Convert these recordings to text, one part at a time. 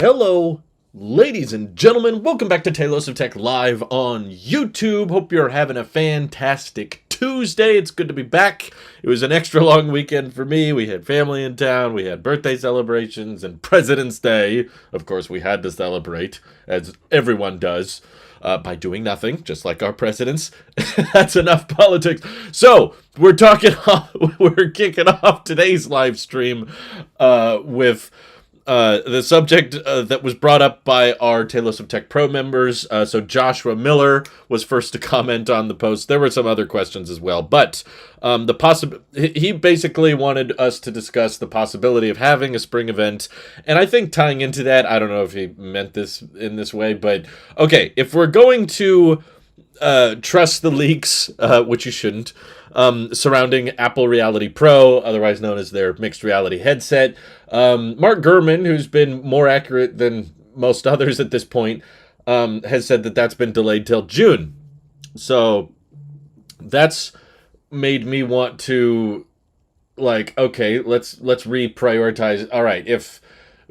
Hello, ladies and gentlemen. Welcome back to Tailosive Tech Live on YouTube. Hope you're having a fantastic Tuesday. It's good to be back. It was an extra long weekend for me. We had family in town. We had birthday celebrations and President's Day. Of course, we had to celebrate, as everyone does, by doing nothing, just like our presidents. That's enough politics. So, we're kicking off today's live stream with the subject that was brought up by our Tailosive Tech Pro members. So Joshua Miller was first to comment on the post. There were some other questions as well, but he basically wanted us to discuss the possibility of having a spring event. And I think tying into that, I don't know if he meant this in this way, but okay, if we're going to trust the leaks, which you shouldn't, surrounding Apple Reality Pro, otherwise known as their mixed reality headset. Mark Gurman, who's been more accurate than most others at this point, has said that that's been delayed till June. So that's made me want to, like, okay, let's reprioritize. All right, if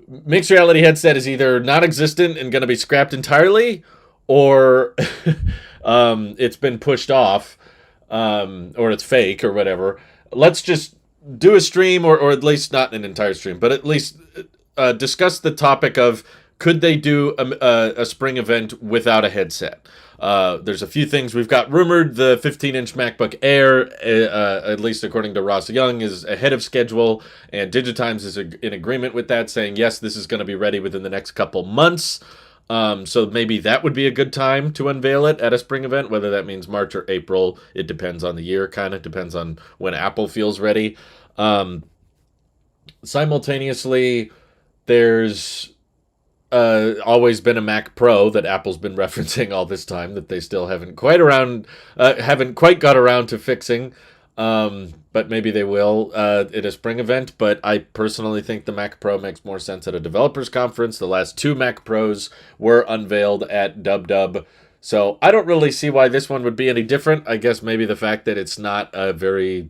mixed reality headset is either non-existent and going to be scrapped entirely, or it's been pushed off, or it's fake or whatever, let's just do a stream, or at least not an entire stream, but at least discuss the topic of, could they do a spring event without a headset? There's a few things we've got rumored. The 15-inch MacBook Air, at least according to Ross Young, is ahead of schedule, and Digitimes is in agreement with that, saying, yes, this is going to be ready within the next couple months. So maybe that would be a good time to unveil it at a spring event, whether that means March or April. It depends on the year, kind of depends on when Apple feels ready. Simultaneously, there's always been a Mac Pro that Apple's been referencing all this time that they still haven't quite got around to fixing. But maybe they will at a spring event. But I personally think the Mac Pro makes more sense at a developers conference. The last two Mac Pros were unveiled at DubDub. So I don't really see why this one would be any different. I guess maybe the fact that it's not a very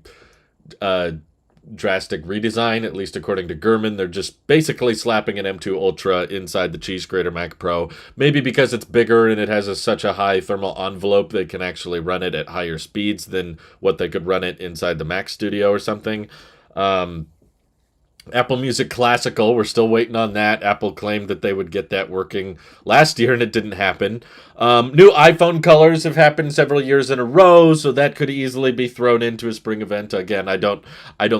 drastic redesign, at least according to Gurman. They're just basically slapping an M2 Ultra inside the cheese grater Mac Pro. Maybe because it's bigger and it has such a high thermal envelope, they can actually run it at higher speeds than what they could run it inside the Mac Studio or something. Apple Music Classical, we're still waiting on that. Apple claimed that they would get that working last year, and it didn't happen. New iPhone colors have happened several years in a row, so that could easily be thrown into a spring event. Again, I don't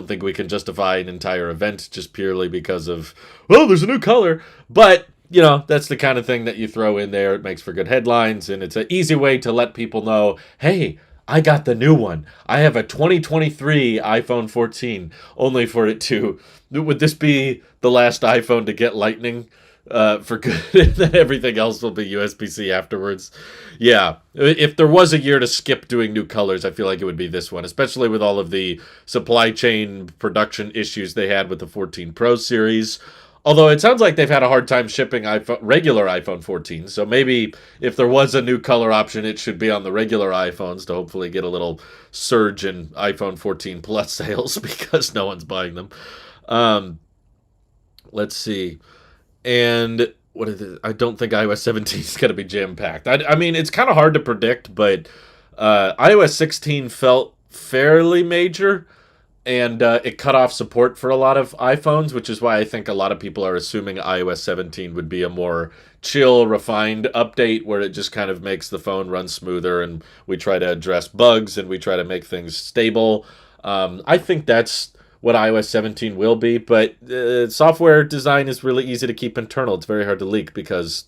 think we can justify an entire event just purely because of, well, there's a new color. But, you know, that's the kind of thing that you throw in there. It makes for good headlines, and it's an easy way to let people know, hey, I got the new one. I have a 2023 iPhone 14, only for it to... Would this be the last iPhone to get Lightning for good? Then everything else will be USB-C afterwards. Yeah, if there was a year to skip doing new colors, I feel like it would be this one, especially with all of the supply chain production issues they had with the 14 Pro series. Although it sounds like they've had a hard time shipping regular iPhone 14, so maybe if there was a new color option, it should be on the regular iPhones to hopefully get a little surge in iPhone 14 Plus sales because no one's buying them. Let's see. And what is it? I don't think iOS 17 is going to be jam-packed. I mean, it's kind of hard to predict, but iOS 16 felt fairly major, and it cut off support for a lot of iPhones, which is why I think a lot of people are assuming iOS 17 would be a more chill, refined update where it just kind of makes the phone run smoother, and we try to address bugs, and we try to make things stable. I think that's what iOS 17 will be, but software design is really easy to keep internal. It's very hard to leak because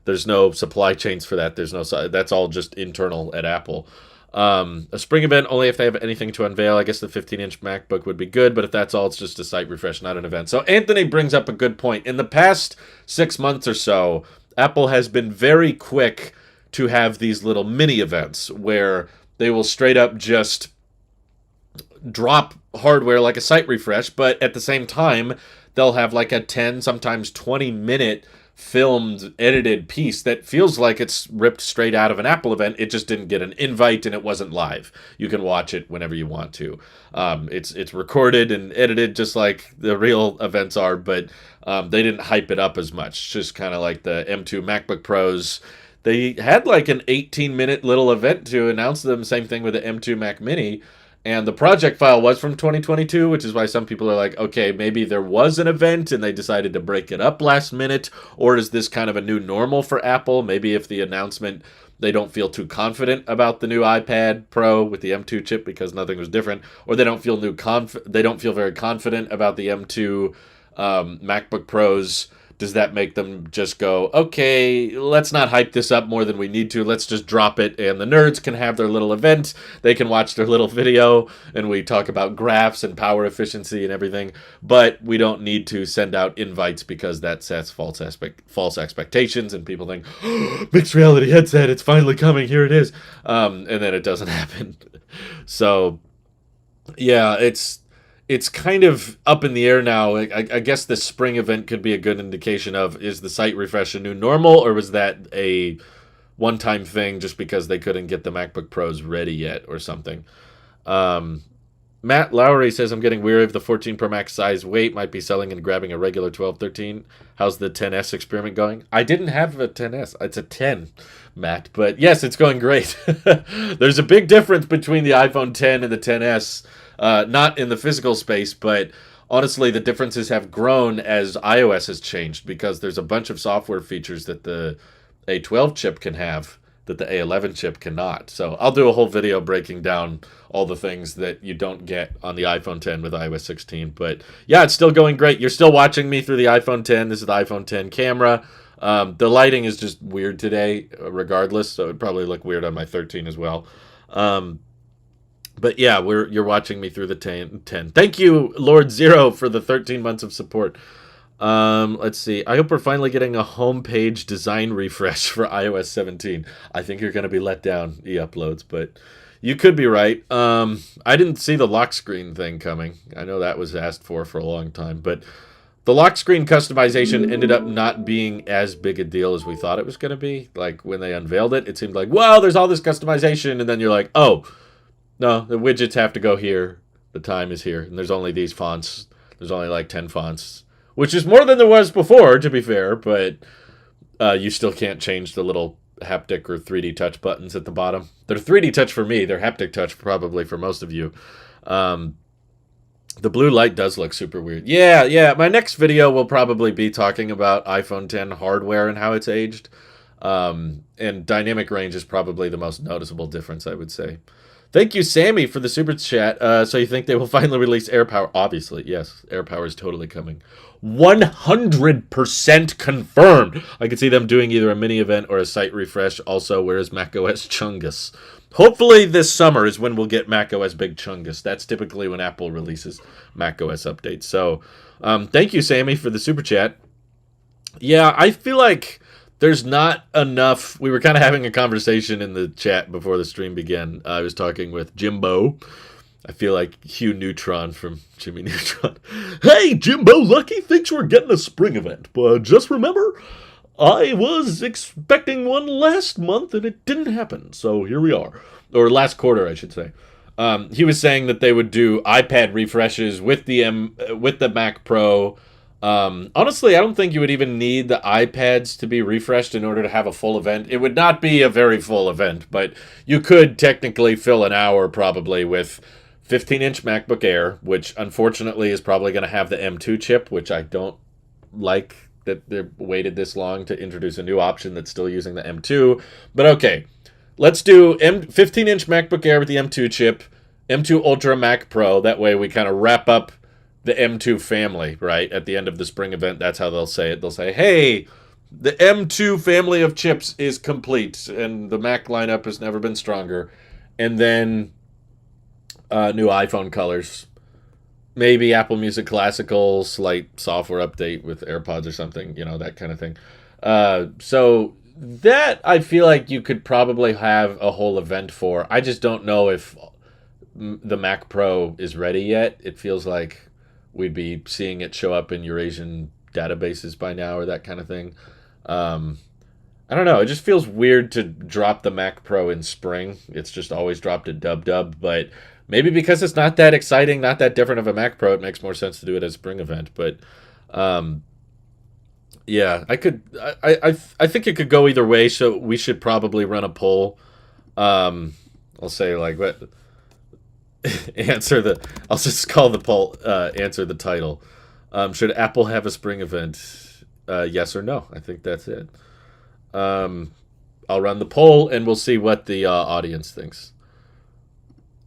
there's no supply chains for that. That's all just internal at Apple. A spring event, only if they have anything to unveil. I guess the 15-inch MacBook would be good, but if that's all, it's just a site refresh, not an event. So Anthony brings up a good point. In the past 6 months or so, Apple has been very quick to have these little mini events where they will straight up just drop hardware like a site refresh, but at the same time, they'll have like a 10, sometimes 20-minute filmed, edited piece that feels like it's ripped straight out of an Apple event. It just didn't get an invite and it wasn't live. You can watch it whenever you want to. It's recorded and edited just like the real events are, but they didn't hype it up as much. Just kind of like the M2 MacBook Pros. They had like an 18-minute little event to announce them. Same thing with the M2 Mac Mini. And the project file was from 2022, which is why some people are like, okay, maybe there was an event and they decided to break it up last minute. Or is this kind of a new normal for Apple? Maybe if the announcement, they don't feel too confident about the new iPad Pro with the M2 chip because nothing was different. Or they don't feel they don't feel very confident about the M2 MacBook Pros. Does that make them just go, okay, let's not hype this up more than we need to. Let's just drop it, and the nerds can have their little event. They can watch their little video, and we talk about graphs and power efficiency and everything. But we don't need to send out invites because that sets false expectations, and people think, oh, mixed reality headset, it's finally coming. Here it is. And then it doesn't happen. So, yeah, it's kind of up in the air now. I guess the spring event could be a good indication of, is the site refresh a new normal, or was that a one-time thing just because they couldn't get the MacBook Pros ready yet or something? Matt Lowry says, I'm getting weary of the 14 Pro Max size weight. Might be selling and grabbing a regular 12, 13. How's the 10S experiment going? I didn't have a 10S. It's a 10, Matt. But yes, it's going great. There's a big difference between the iPhone 10 and the 10S. Not in the physical space, but honestly, the differences have grown as iOS has changed because there's a bunch of software features that the A12 chip can have that the A11 chip cannot. So I'll do a whole video breaking down all the things that you don't get on the iPhone 10 with iOS 16. But yeah, it's still going great. You're still watching me through the iPhone 10. This is the iPhone 10 camera. The lighting is just weird today, regardless, so it'd probably look weird on my 13 as well. But yeah, you're watching me through the 10. Thank you, Lord Zero, for the 13 months of support. Let's see. I hope we're finally getting a homepage design refresh for iOS 17. I think you're going to be let down, e-uploads, but you could be right. I didn't see the lock screen thing coming. I know that was asked for a long time, but the lock screen customization ended up not being as big a deal as we thought it was going to be. Like, when they unveiled it, it seemed like, well, there's all this customization, and then you're like, oh, no, the widgets have to go here. The time is here, and there's only these fonts. There's only like 10 fonts, which is more than there was before, to be fair, but you still can't change the little haptic or 3D touch buttons at the bottom. They're 3D touch for me. They're haptic touch probably for most of you. The blue light does look super weird. Yeah. My next video will probably be talking about iPhone 10 hardware and how it's aged. And dynamic range is probably the most noticeable difference, I would say. Thank you, Sammy, for the super chat. So you think they will finally release AirPower? Obviously, yes. AirPower is totally coming. 100% confirmed. I could see them doing either a mini event or a site refresh. Also, where is macOS Chungus? Hopefully this summer is when we'll get macOS Big Chungus. That's typically when Apple releases macOS updates. So thank you, Sammy, for the super chat. Yeah, I feel like there's not enough. We were kind of having a conversation in the chat before the stream began. I was talking with Jimbo. I feel like Hugh Neutron from Jimmy Neutron. Hey, Jimbo Lucky thinks we're getting a spring event, but just remember, I was expecting one last month and it didn't happen. So here we are. Or last quarter, I should say. He was saying that they would do iPad refreshes with the Mac Pro. Honestly, I don't think you would even need the iPads to be refreshed in order to have a full event. It would not be a very full event, but you could technically fill an hour probably with 15-inch MacBook Air, which unfortunately is probably going to have the M2 chip, which I don't like that they waited this long to introduce a new option that's still using the M2. But okay, let's do 15-inch MacBook Air with the M2 chip, M2 Ultra Mac Pro. That way we kind of wrap up the M2 family, right? At the end of the spring event, that's how they'll say it. They'll say, hey, the M2 family of chips is complete, and the Mac lineup has never been stronger. And then new iPhone colors. Maybe Apple Music Classical, slight software update with AirPods or something, that kind of thing. So that I feel like you could probably have a whole event for. I just don't know if the Mac Pro is ready yet. It feels like we'd be seeing it show up in Eurasian databases by now or that kind of thing. Um, I don't know. It just feels weird to drop the Mac Pro in spring. It's just always dropped at dub, but maybe because it's not that exciting, not that different of a Mac Pro, it makes more sense to do it as a spring event. But um, yeah, I think it could go either way. So we should probably run a poll. Um, I'll say like what answer the. I'll just call the poll. Answer the title. Should Apple have a spring event? Yes or no? I think that's it. I'll run the poll and we'll see what the audience thinks.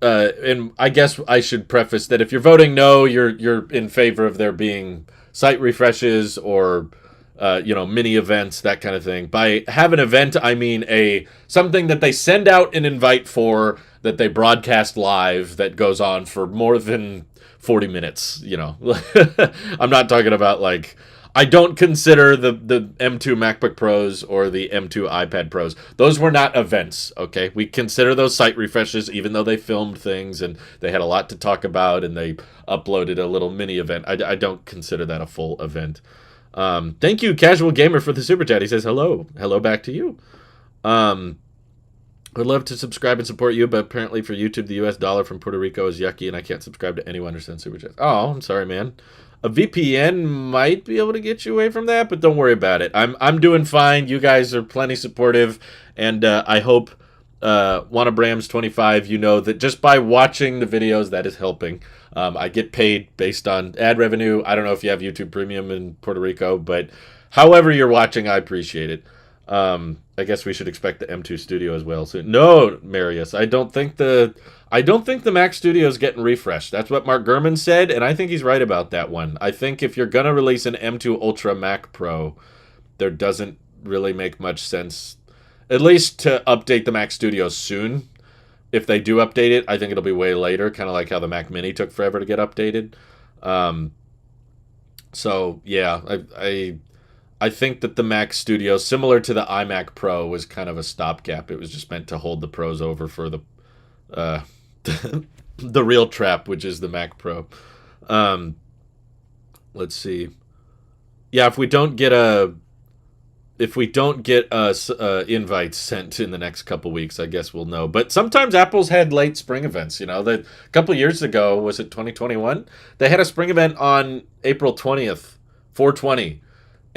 And I guess I should preface that if you're voting no, you're in favor of there being site refreshes or mini events, that kind of thing. By have an event, I mean something that they send out an invite for, that they broadcast live, that goes on for more than 40 minutes. I'm not talking about like. I don't consider the M2 MacBook Pros or the M2 iPad Pros. Those were not events, okay? We consider those site refreshes, even though they filmed things and they had a lot to talk about and they uploaded a little mini event. I don't consider that a full event. Thank you, Casual Gamer, for the super chat. He says hello. Hello back to you. Would love to subscribe and support you, but apparently for YouTube, the US dollar from Puerto Rico is yucky, and I can't subscribe to anyone or send super chats. Oh, I'm sorry, man. A VPN might be able to get you away from that, but don't worry about it. I'm doing fine. You guys are plenty supportive, and I hope WannaBrams25, you know that just by watching the videos, that is helping. I get paid based on ad revenue. I don't know if you have YouTube Premium in Puerto Rico, but however you're watching, I appreciate it. I guess we should expect the M2 Studio as well soon. No, Marius, I don't think the Mac Studio is getting refreshed. That's what Mark Gurman said, and I think he's right about that one. I think if you're gonna release an M2 Ultra Mac Pro, there doesn't really make much sense, at least to update the Mac Studio soon. If they do update it, I think it'll be way later, kind of like how the Mac Mini took forever to get updated. So yeah, I think that the Mac Studio, similar to the iMac Pro, was kind of a stopgap. It was just meant to hold the pros over for the the real trap, which is the Mac Pro. Let's see. Yeah, if we don't get invites sent in the next couple weeks, I guess we'll know. But sometimes Apple's had late spring events. A couple years ago, was it 2021? They had a spring event on April 20th, 420.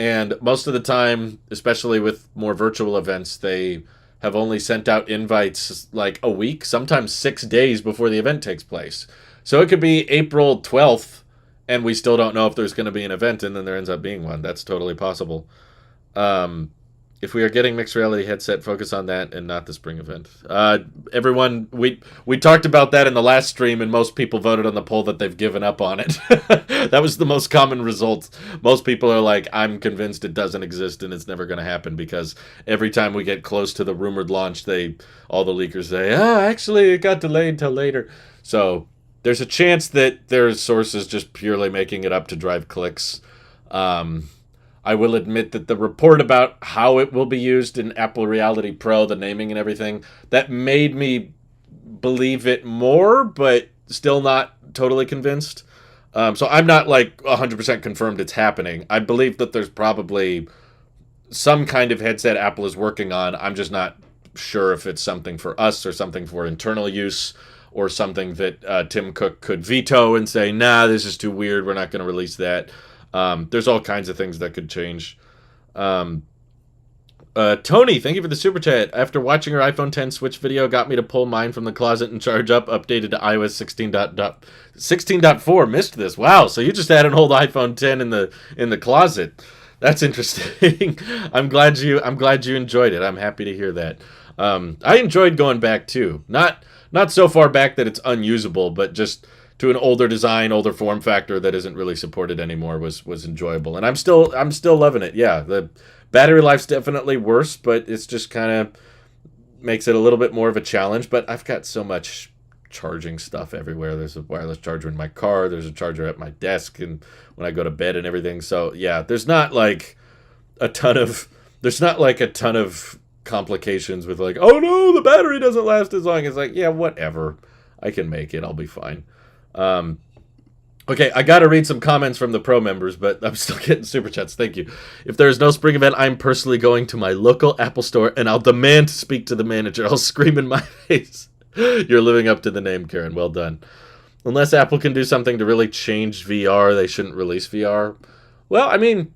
And most of the time, especially with more virtual events, they have only sent out invites like a week, sometimes 6 days before the event takes place. So it could be April 12th, and we still don't know if there's going to be an event, and then there ends up being one. That's totally possible. If we are getting mixed reality headset, focus on that and not the spring event. Everyone, we talked about that in the last stream, and most people voted on the poll that they've given up on it. That was the most common result. Most people are like, I'm convinced it doesn't exist and it's never going to happen, because every time we get close to the rumored launch, all the leakers say, actually, it got delayed till later. So there's a chance that there's sources just purely making it up to drive clicks. I will admit that the report about how it will be used in Apple Reality Pro, the naming and everything, that made me believe it more, but still not totally convinced. So I'm not like 100% confirmed it's happening. I believe that there's probably some kind of headset Apple is working on. I'm just not sure if it's something for us or something for internal use, or something that Tim Cook could veto and say, nah, this is too weird, we're not going to release that. There's all kinds of things that could change. Tony, thank you for the super chat. After watching your iPhone 10 Switch video, got me to pull mine from the closet and charge up. Updated to iOS 16.4. Missed this. Wow. So you just had an old iPhone 10 in the closet. That's interesting. I'm glad you enjoyed it. I'm happy to hear that. I enjoyed going back too. Not so far back that it's unusable, but just to an older design, older form factor that isn't really supported anymore was enjoyable. And I'm still loving it. Yeah, the battery life's definitely worse, but it's just kind of makes it a little bit more of a challenge. But I've got so much charging stuff everywhere. There's a wireless charger in my car. There's a charger at my desk and when I go to bed and everything. So yeah, there's not like a ton of complications with like, oh no, the battery doesn't last as long. It's like, yeah, whatever. I can make it. I'll be fine. Okay, I gotta read some comments from the pro members, but I'm still getting super chats. Thank you. If there is no spring event, I'm personally going to my local Apple store and I'll demand to speak to the manager. I'll scream in my face. You're living up to the name, Karen. Well done. Unless Apple can do something to really change VR, they shouldn't release VR. Well, I mean,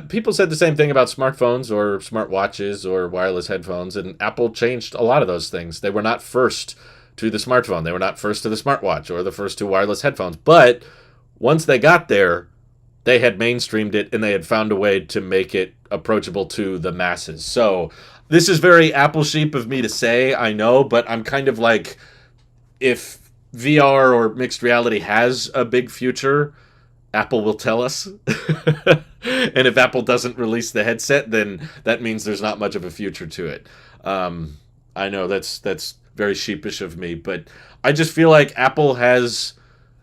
people said the same thing about smartphones or smartwatches or wireless headphones, and Apple changed a lot of those things. They were not first to the smartphone. They were not first to the smartwatch or the first to wireless headphones. But once they got there, they had mainstreamed it and they had found a way to make it approachable to the masses. So this is very Apple sheep of me to say, I know, but I'm kind of like, if VR or mixed reality has a big future, Apple will tell us. And if Apple doesn't release the headset, then that means there's not much of a future to it. I know that's very sheepish of me, but I just feel like Apple has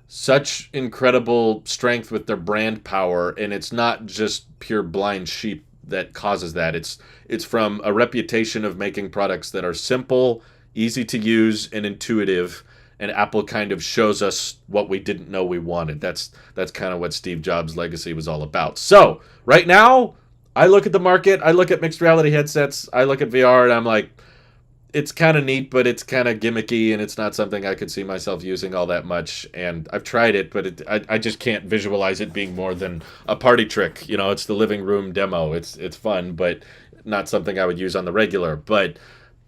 such incredible strength with their brand power, and it's not just pure blind sheep that causes that. It's from a reputation of making products that are simple, easy to use, and intuitive. And Apple kind of shows us what we didn't know we wanted. That's kind of what Steve Jobs' legacy was all about. So right now, I look at the market, I look at mixed reality headsets, I look at VR, and I'm like, it's kind of neat, but it's kind of gimmicky, and it's not something I could see myself using all that much. And I've tried it, but I just can't visualize it being more than a party trick. You know, it's the living room demo. It's fun, but not something I would use on the regular. But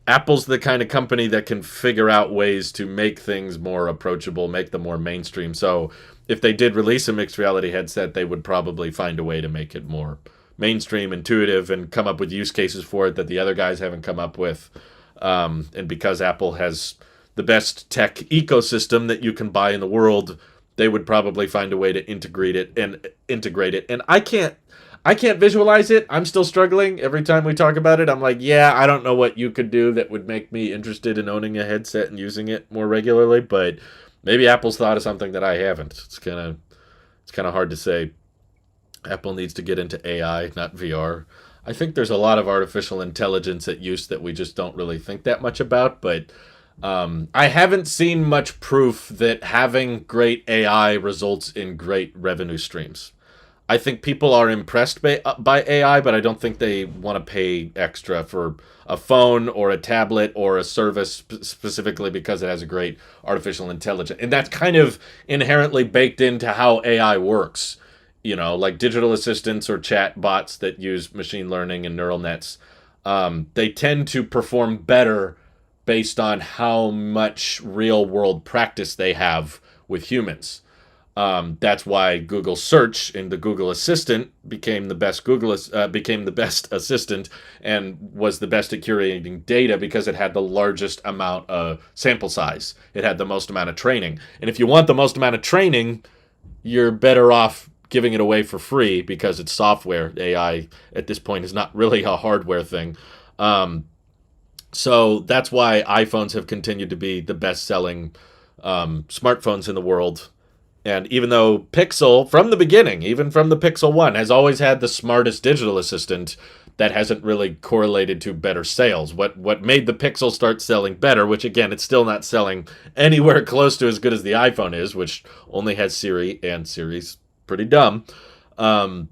Apple's the kind of company that can figure out ways to make things more approachable, make them more mainstream. So if they did release a mixed reality headset, they would probably find a way to make it more mainstream, intuitive, and come up with use cases for it that the other guys haven't come up with. And because Apple has the best tech ecosystem that you can buy in the world, they would probably find a way to integrate it. And I can't visualize it. I'm still struggling. Every time we talk about it, I'm like, yeah, I don't know what you could do that would make me interested in owning a headset and using it more regularly, but maybe Apple's thought of something that I haven't. It's kind of hard to say. Apple needs to get into AI, not VR. I think there's a lot of artificial intelligence at use that we just don't really think that much about, but I haven't seen much proof that having great AI results in great revenue streams. I think people are impressed by AI, but I don't think they want to pay extra for a phone or a tablet or a service specifically because it has a great artificial intelligence. And that's kind of inherently baked into how AI works. You know, like digital assistants or chat bots that use machine learning and neural nets, they tend to perform better based on how much real world practice they have with humans. That's why Google Search and the Google Assistant became the best assistant and was the best at curating data because it had the largest amount of sample size. It had the most amount of training. And if you want the most amount of training, you're better off giving it away for free because it's software. AI at this point is not really a hardware thing. So that's why iPhones have continued to be the best-selling smartphones in the world. And even though Pixel, from the beginning, even from the Pixel 1, has always had the smartest digital assistant, that hasn't really correlated to better sales. What made the Pixel start selling better, which again, it's still not selling anywhere close to as good as the iPhone is, which only has Siri, and Siri's pretty dumb. It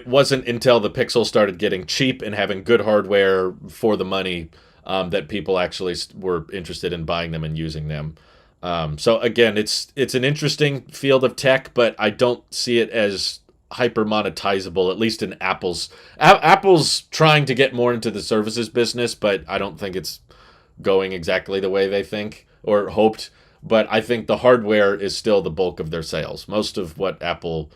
wasn't until the Pixel started getting cheap and having good hardware for the money that people actually were interested in buying them and using them. So again, it's an interesting field of tech, but I don't see it as hyper monetizable, at least in Apple's trying to get more into the services business, but I don't think it's going exactly the way they think or hoped. But I think the hardware is still the bulk of their sales. Most of what Apple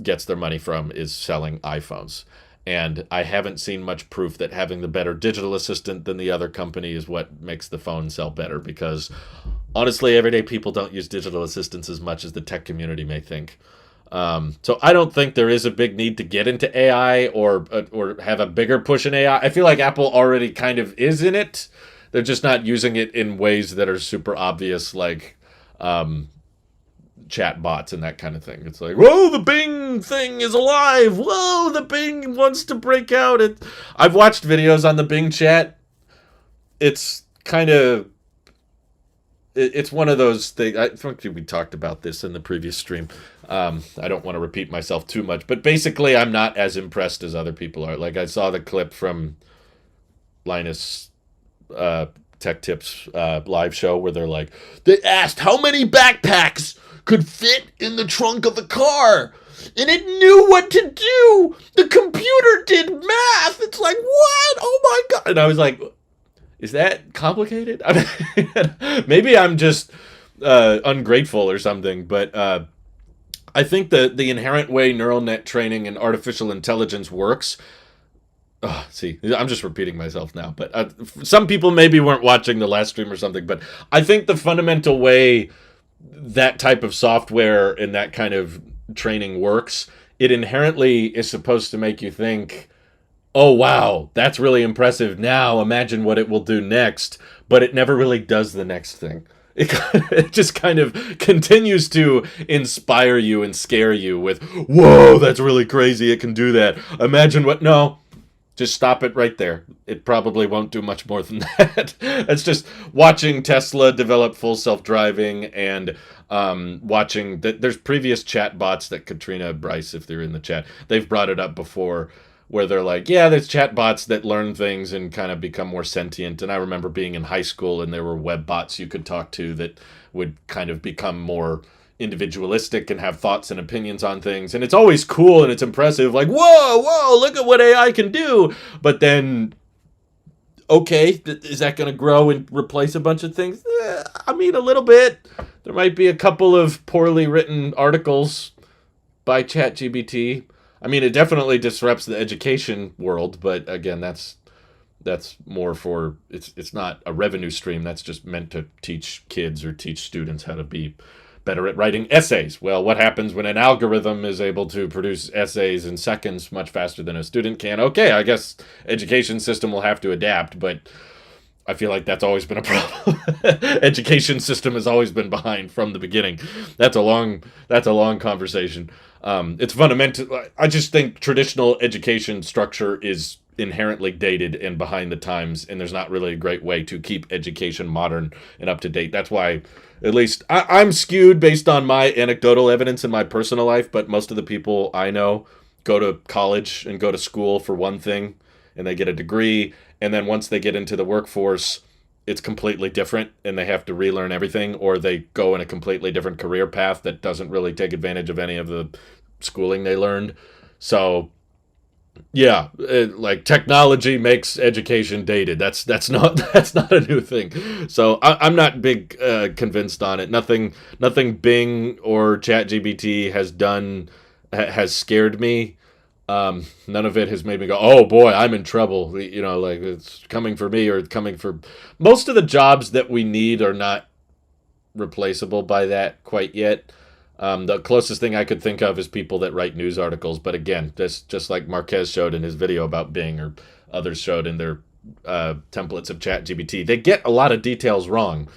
gets their money from is selling iPhones. And I haven't seen much proof that having the better digital assistant than the other company is what makes the phone sell better, because honestly, everyday people don't use digital assistants as much as the tech community may think. So I don't think there is a big need to get into AI or have a bigger push in AI. I feel like Apple already kind of is in it. They're just not using it in ways that are super obvious, like chat bots and that kind of thing. It's like, whoa, the Bing thing is alive. Whoa, the Bing wants to break out. I've watched videos on the Bing chat. It's kind of it's one of those things. I think we talked about this in the previous stream. I don't want to repeat myself too much, but basically, I'm not as impressed as other people are. Like I saw the clip from Linus Tech Tips live show where they're like, they asked how many backpacks could fit in the trunk of the car, and it knew what to do. The computer did math. It's like, what? Oh my god! And I was like, is that complicated? I mean, maybe I'm just ungrateful or something, but I think the inherent way neural net training and artificial intelligence works. See, I'm just repeating myself now, but some people maybe weren't watching the last stream or something, but I think the fundamental way that type of software and that kind of training works, it inherently is supposed to make you think, oh, wow, that's really impressive. Now imagine what it will do next. But it never really does the next thing. It just kind of continues to inspire you and scare you with, whoa, that's really crazy. It can do that. Imagine what... No, just stop it right there. It probably won't do much more than that. It's just watching Tesla develop full self-driving and watching... There's previous chat bots that Katrina, Bryce, if they're in the chat, they've brought it up before, where they're like, yeah, there's chatbots that learn things and kind of become more sentient. And I remember being in high school and there were web bots you could talk to that would kind of become more individualistic and have thoughts and opinions on things. And it's always cool and it's impressive. Like, whoa, look at what AI can do. But then, okay, is that going to grow and replace a bunch of things? I mean, a little bit. There might be a couple of poorly written articles by ChatGPT. I mean, it definitely disrupts the education world, but again, that's more for, it's not a revenue stream. That's just meant to teach kids or teach students how to be better at writing essays. Well, what happens when an algorithm is able to produce essays in seconds much faster than a student can? Okay, I guess education system will have to adapt, but I feel like that's always been a problem. Education system has always been behind from the beginning. That's a long conversation. It's fundamental. I just think traditional education structure is inherently dated and behind the times, and there's not really a great way to keep education modern and up to date. That's why, at least, I'm skewed based on my anecdotal evidence in my personal life, but most of the people I know go to college and go to school for one thing, and they get a degree, and then once they get into the workforce, it's completely different, and they have to relearn everything, or they go in a completely different career path that doesn't really take advantage of any of the schooling they learned. So, yeah, like technology makes education dated. That's not a new thing. So I'm not big convinced on it. Nothing Bing or ChatGPT has done has scared me. None of it has made me go, oh boy, I'm in trouble. You know, like it's coming for me or it's coming for... Most of the jobs that we need are not replaceable by that quite yet. The closest thing I could think of is people that write news articles. But again, just like Marquez showed in his video about Bing or others showed in their templates of ChatGPT, they get a lot of details wrong.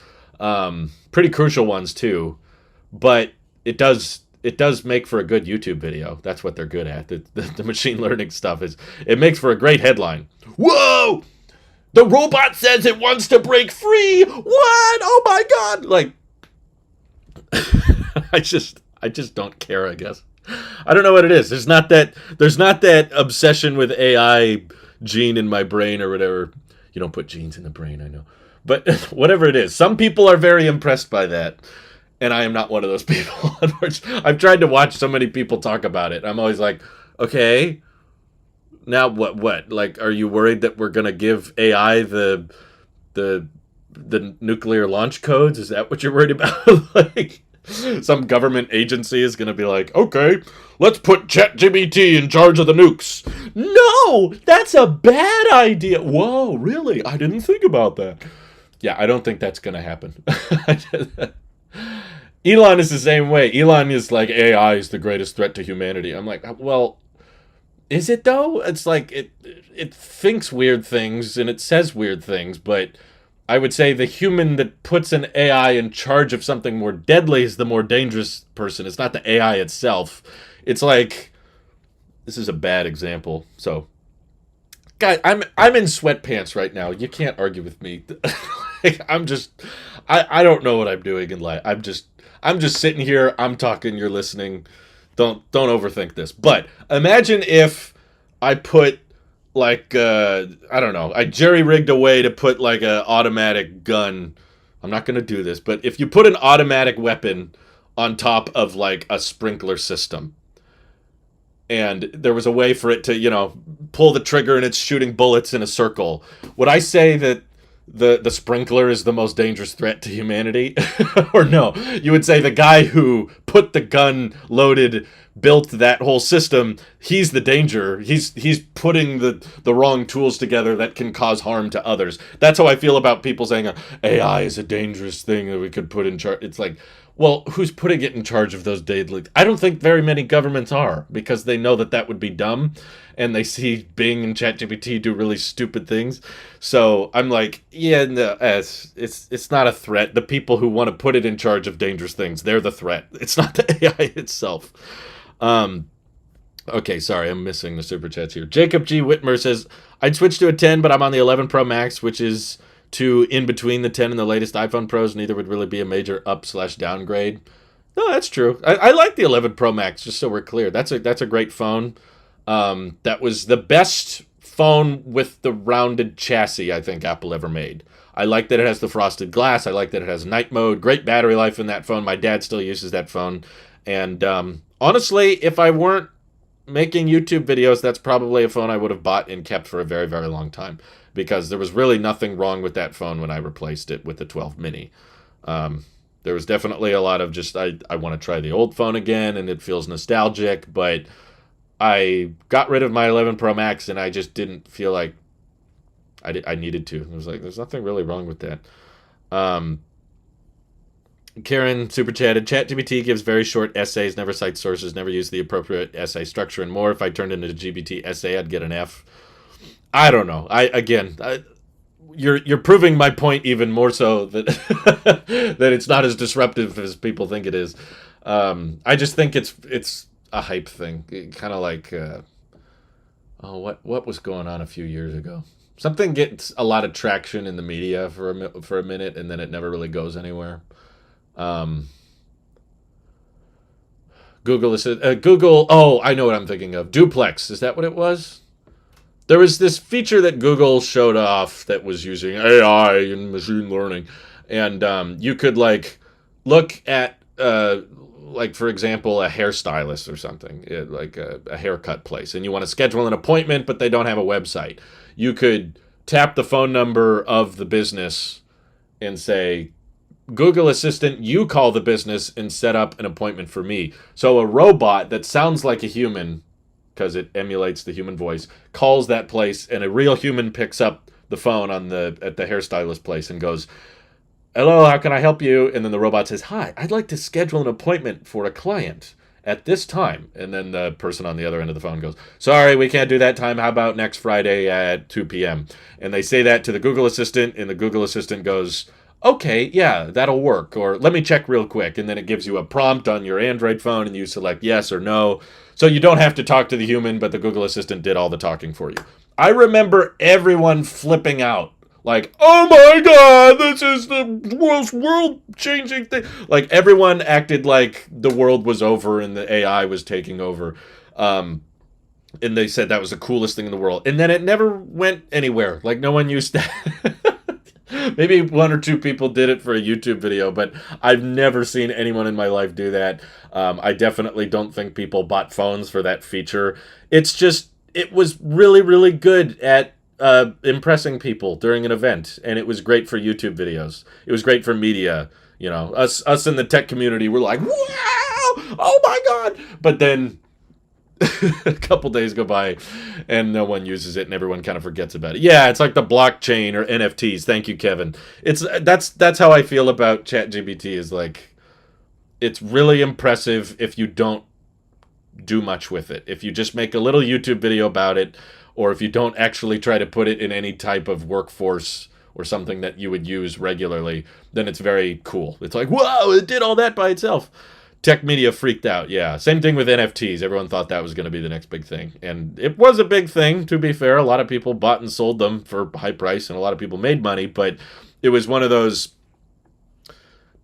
Pretty crucial ones too. But it does make for a good YouTube video. That's what they're good at. The machine learning stuff it makes for a great headline. Whoa! The robot says it wants to break free. What? Oh my god! Like, I just don't care, I guess. I don't know what it is. There's not that obsession with AI gene in my brain or whatever. You don't put genes in the brain, I know. But whatever it is, some people are very impressed by that. And I am not one of those people. I've tried to watch so many people talk about it. I'm always like, okay, now what? Like, are you worried that we're going to give AI the nuclear launch codes? Is that what you're worried about? Like, some government agency is going to be like, okay, let's put ChatGPT in charge of the nukes. No, that's a bad idea. Whoa, really? I didn't think about that. Yeah, I don't think that's going to happen. Elon is the same way. Elon is like, AI is the greatest threat to humanity. I'm like, well, is it though? It's like, it thinks weird things and it says weird things, but I would say the human that puts an AI in charge of something more deadly is the more dangerous person. It's not the AI itself. It's like, this is a bad example. So, guys, I'm in sweatpants right now. You can't argue with me. I don't know what I'm doing in life. I'm just sitting here. I'm talking. You're listening. Don't overthink this. But imagine if I put like I don't know. I jerry rigged a way to put like a automatic gun. I'm not gonna do this, but if you put an automatic weapon on top of like a sprinkler system, and there was a way for it to, pull the trigger and it's shooting bullets in a circle, would I say that the sprinkler is the most dangerous threat to humanity? Or no, you would say the guy who put the gun loaded, built that whole system, he's the danger. He's putting the wrong tools together that can cause harm to others. That's how I feel about people saying AI is a dangerous thing that we could put in charge. It's like, well, who's putting it in charge of those data? I don't think very many governments are, because they know that would be dumb, and they see Bing and ChatGPT do really stupid things. So I'm like, yeah, no, it's not a threat. The people who want to put it in charge of dangerous things, they're the threat. It's not the AI itself. Okay, sorry, I'm missing the super chats here. Jacob G. Whitmer says, I'd switch to a 10, but I'm on the 11 Pro Max, which is in between the 10 and the latest iPhone Pros. Neither would really be a major up/downgrade. No, that's true. I like the 11 Pro Max, just so we're clear. That's a great phone. That was the best phone with the rounded chassis I think Apple ever made. I like that it has the frosted glass. I like that it has night mode. Great battery life in that phone. My dad still uses that phone. And honestly, if I weren't making YouTube videos, that's probably a phone I would have bought and kept for a very, very long time, because there was really nothing wrong with that phone when I replaced it with the 12 mini. There was definitely a lot of just, I want to try the old phone again, and it feels nostalgic, but I got rid of my 11 Pro Max, and I just didn't feel like I needed to. It was like, there's nothing really wrong with that. Karen super chatted, ChatGPT gives very short essays, never cites sources, never use the appropriate essay structure and more. If I turned into a GPT essay, I'd get an F. I don't know. You're proving my point even more so that that it's not as disruptive as people think it is. I just think it's a hype thing, kind of like what was going on a few years ago. Something gets a lot of traction in the media for a minute, and then it never really goes anywhere. Google. Oh, I know what I'm thinking of. Duplex. Is that what it was? There was this feature that Google showed off that was using AI and machine learning, and you could like look at like, for example, a hairstylist or something, like a haircut place, and you want to schedule an appointment, but they don't have a website. You could tap the phone number of the business and say, Google Assistant, you call the business and set up an appointment for me. So a robot that sounds like a human, because it emulates the human voice, calls that place, and a real human picks up the phone at the hairstylist place and goes, hello, how can I help you? And then the robot says, hi, I'd like to schedule an appointment for a client at this time. And then the person on the other end of the phone goes, sorry, we can't do that time. How about next Friday at 2 p.m.? And they say that to the Google Assistant, and the Google Assistant goes, okay, yeah, that'll work. Or let me check real quick. And then it gives you a prompt on your Android phone, and you select yes or no. So you don't have to talk to the human, but the Google Assistant did all the talking for you. I remember everyone flipping out. Like, oh my God, this is the most world-changing thing. Like, everyone acted like the world was over and the AI was taking over. And they said that was the coolest thing in the world. And then it never went anywhere. Like, no one used that. Maybe one or two people did it for a YouTube video, but I've never seen anyone in my life do that. I definitely don't think people bought phones for that feature. It's just, it was really, really good at impressing people during an event, and it was great for YouTube videos. It was great for media. You know, us in the tech community were like, wow, oh my God. But then a couple days go by and no one uses it, and everyone kind of forgets about it. Yeah, it's like the blockchain or NFTs. Thank you, Kevin. That's how I feel about ChatGPT, is like, it's really impressive if you don't do much with it. If you just make a little YouTube video about it, or if you don't actually try to put it in any type of workforce or something that you would use regularly, then it's very cool. It's like, whoa, it did all that by itself. Tech media freaked out, yeah. Same thing with NFTs. Everyone thought that was going to be the next big thing. And it was a big thing, to be fair. A lot of people bought and sold them for high price, and a lot of people made money. But it was one of those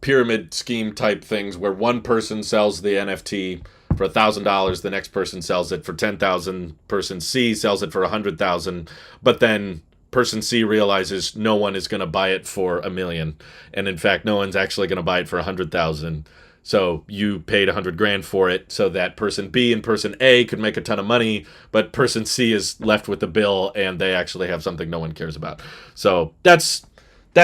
pyramid scheme type things where one person sells the NFT for $1,000, the next person sells it for 10,000, person C sells it for 100,000, but then person C realizes no one is going to buy it for $1 million, and in fact, no one's actually going to buy it for 100,000. So you paid 100 grand for it, so that person B and person A could make a ton of money, but person C is left with the bill, and they actually have something no one cares about. So that's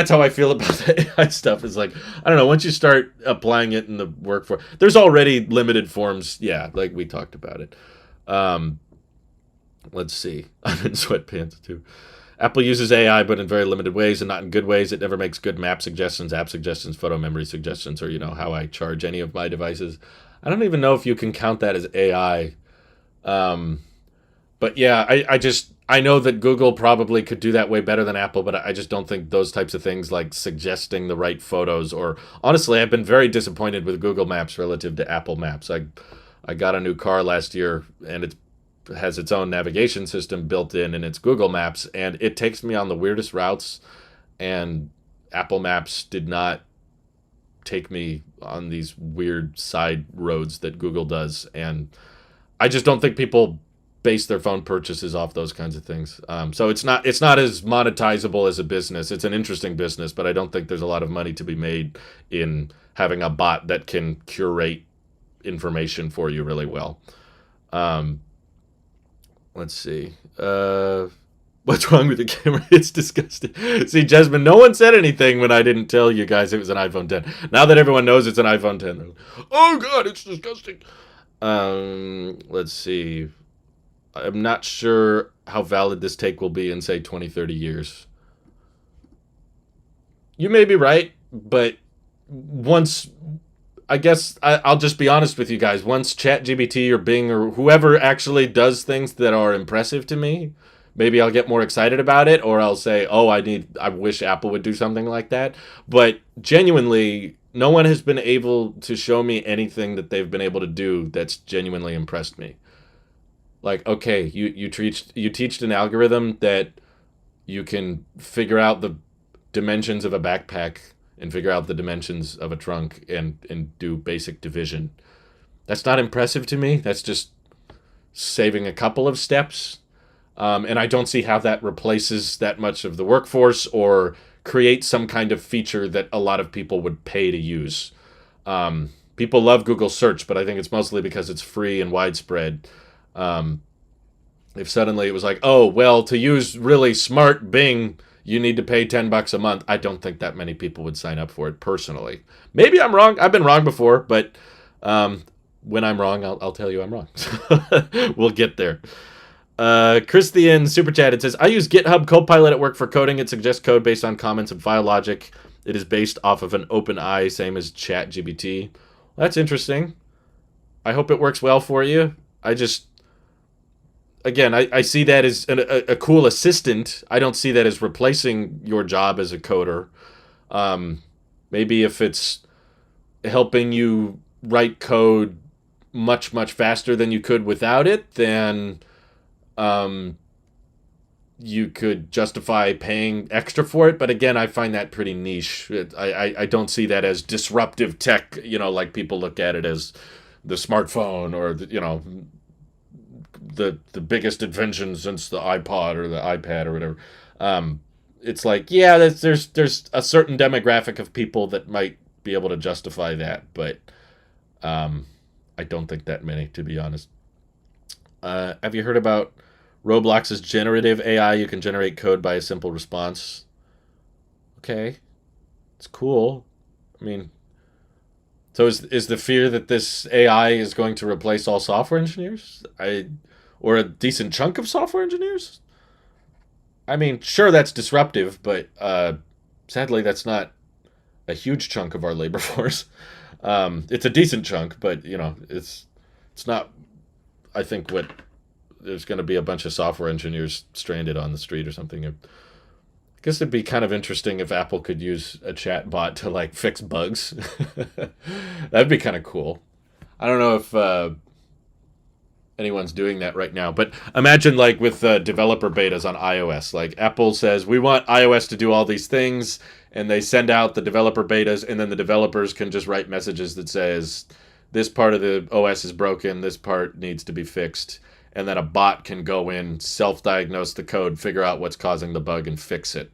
how I feel about the AI stuff. Is like, I don't know, once you start applying it in the workforce, there's already limited forms. Yeah, like we talked about it. Let's see. I'm in sweatpants too. Apple uses AI, but in very limited ways and not in good ways. It never makes good map suggestions, app suggestions, photo memory suggestions, or, how I charge any of my devices. I don't even know if you can count that as AI. But yeah, I know that Google probably could do that way better than Apple, but I just don't think those types of things like suggesting the right photos, or honestly, I've been very disappointed with Google Maps relative to Apple Maps. I got a new car last year, and it has its own navigation system built in its Google Maps, and it takes me on the weirdest routes, and Apple Maps did not take me on these weird side roads that Google does, and I just don't think people base their phone purchases off those kinds of things. So it's not as monetizable as a business. It's an interesting business, but I don't think there's a lot of money to be made in having a bot that can curate information for you really well. Let's see. What's wrong with the camera? It's disgusting. See, Jasmine, no one said anything when I didn't tell you guys it was an iPhone 10. Now that everyone knows it's an iPhone 10, they're like, oh God, it's disgusting. Let's see. I'm not sure how valid this take will be in, say, 20, 30 years. You may be right, but once... I guess I'll just be honest with you guys. Once ChatGPT or Bing or whoever actually does things that are impressive to me, maybe I'll get more excited about it, or I'll say, oh, I wish Apple would do something like that. But genuinely, no one has been able to show me anything that they've been able to do that's genuinely impressed me. Like, okay, you teached an algorithm that you can figure out the dimensions of a backpack and figure out the dimensions of a trunk and do basic division. That's not impressive to me. That's just saving a couple of steps. And I don't see how that replaces that much of the workforce or creates some kind of feature that a lot of people would pay to use. People love Google search, but I think it's mostly because it's free and widespread. If suddenly it was like, oh, well, to use really smart Bing, you need to pay $10 a month, I don't think that many people would sign up for it personally. Maybe I'm wrong. I've been wrong before, but when I'm wrong, I'll tell you I'm wrong. We'll get there. Christian Super Chat, it says, I use GitHub Copilot at work for coding. It suggests code based on comments and file logic. It is based off of an OpenAI, same as ChatGPT. Well, that's interesting. I hope it works well for you. Again, I see that as a cool assistant. I don't see that as replacing your job as a coder. Maybe if it's helping you write code much, much faster than you could without it, then you could justify paying extra for it. But again, I find that pretty niche. I don't see that as disruptive tech, like people look at it as the smartphone or, the biggest invention since the iPod or the iPad or whatever. It's like, yeah, there's a certain demographic of people that might be able to justify that, but I don't think that many, to be honest. Have you heard about Roblox's generative AI? You can generate code by a simple response. Okay, it's cool. I mean, so is the fear that this AI is going to replace all software engineers? Or a decent chunk of software engineers? I mean, sure, that's disruptive, but sadly, that's not a huge chunk of our labor force. It's a decent chunk, but it's not. I think what there's going to be a bunch of software engineers stranded on the street or something. I guess it'd be kind of interesting if Apple could use a chat bot to fix bugs. That'd be kind of cool. I don't know if anyone's doing that right now. But imagine like with developer betas on iOS, like Apple says, we want iOS to do all these things, and they send out the developer betas, and then the developers can just write messages that says, this part of the OS is broken, this part needs to be fixed. And then a bot can go in, self-diagnose the code, figure out what's causing the bug, and fix it.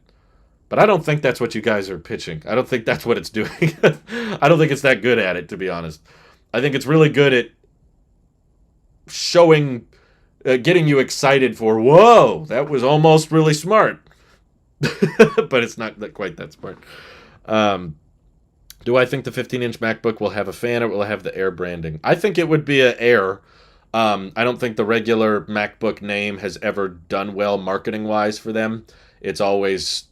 But I don't think that's what you guys are pitching. I don't think that's what it's doing. I don't think it's that good at it, to be honest. I think it's really good at showing, getting you excited for, whoa, that was almost really smart. But it's not quite that smart. Do I think the 15-inch MacBook will have a fan or will it have the Air branding? I think it would be an Air. I don't think the regular MacBook name has ever done well marketing-wise for them. It's always...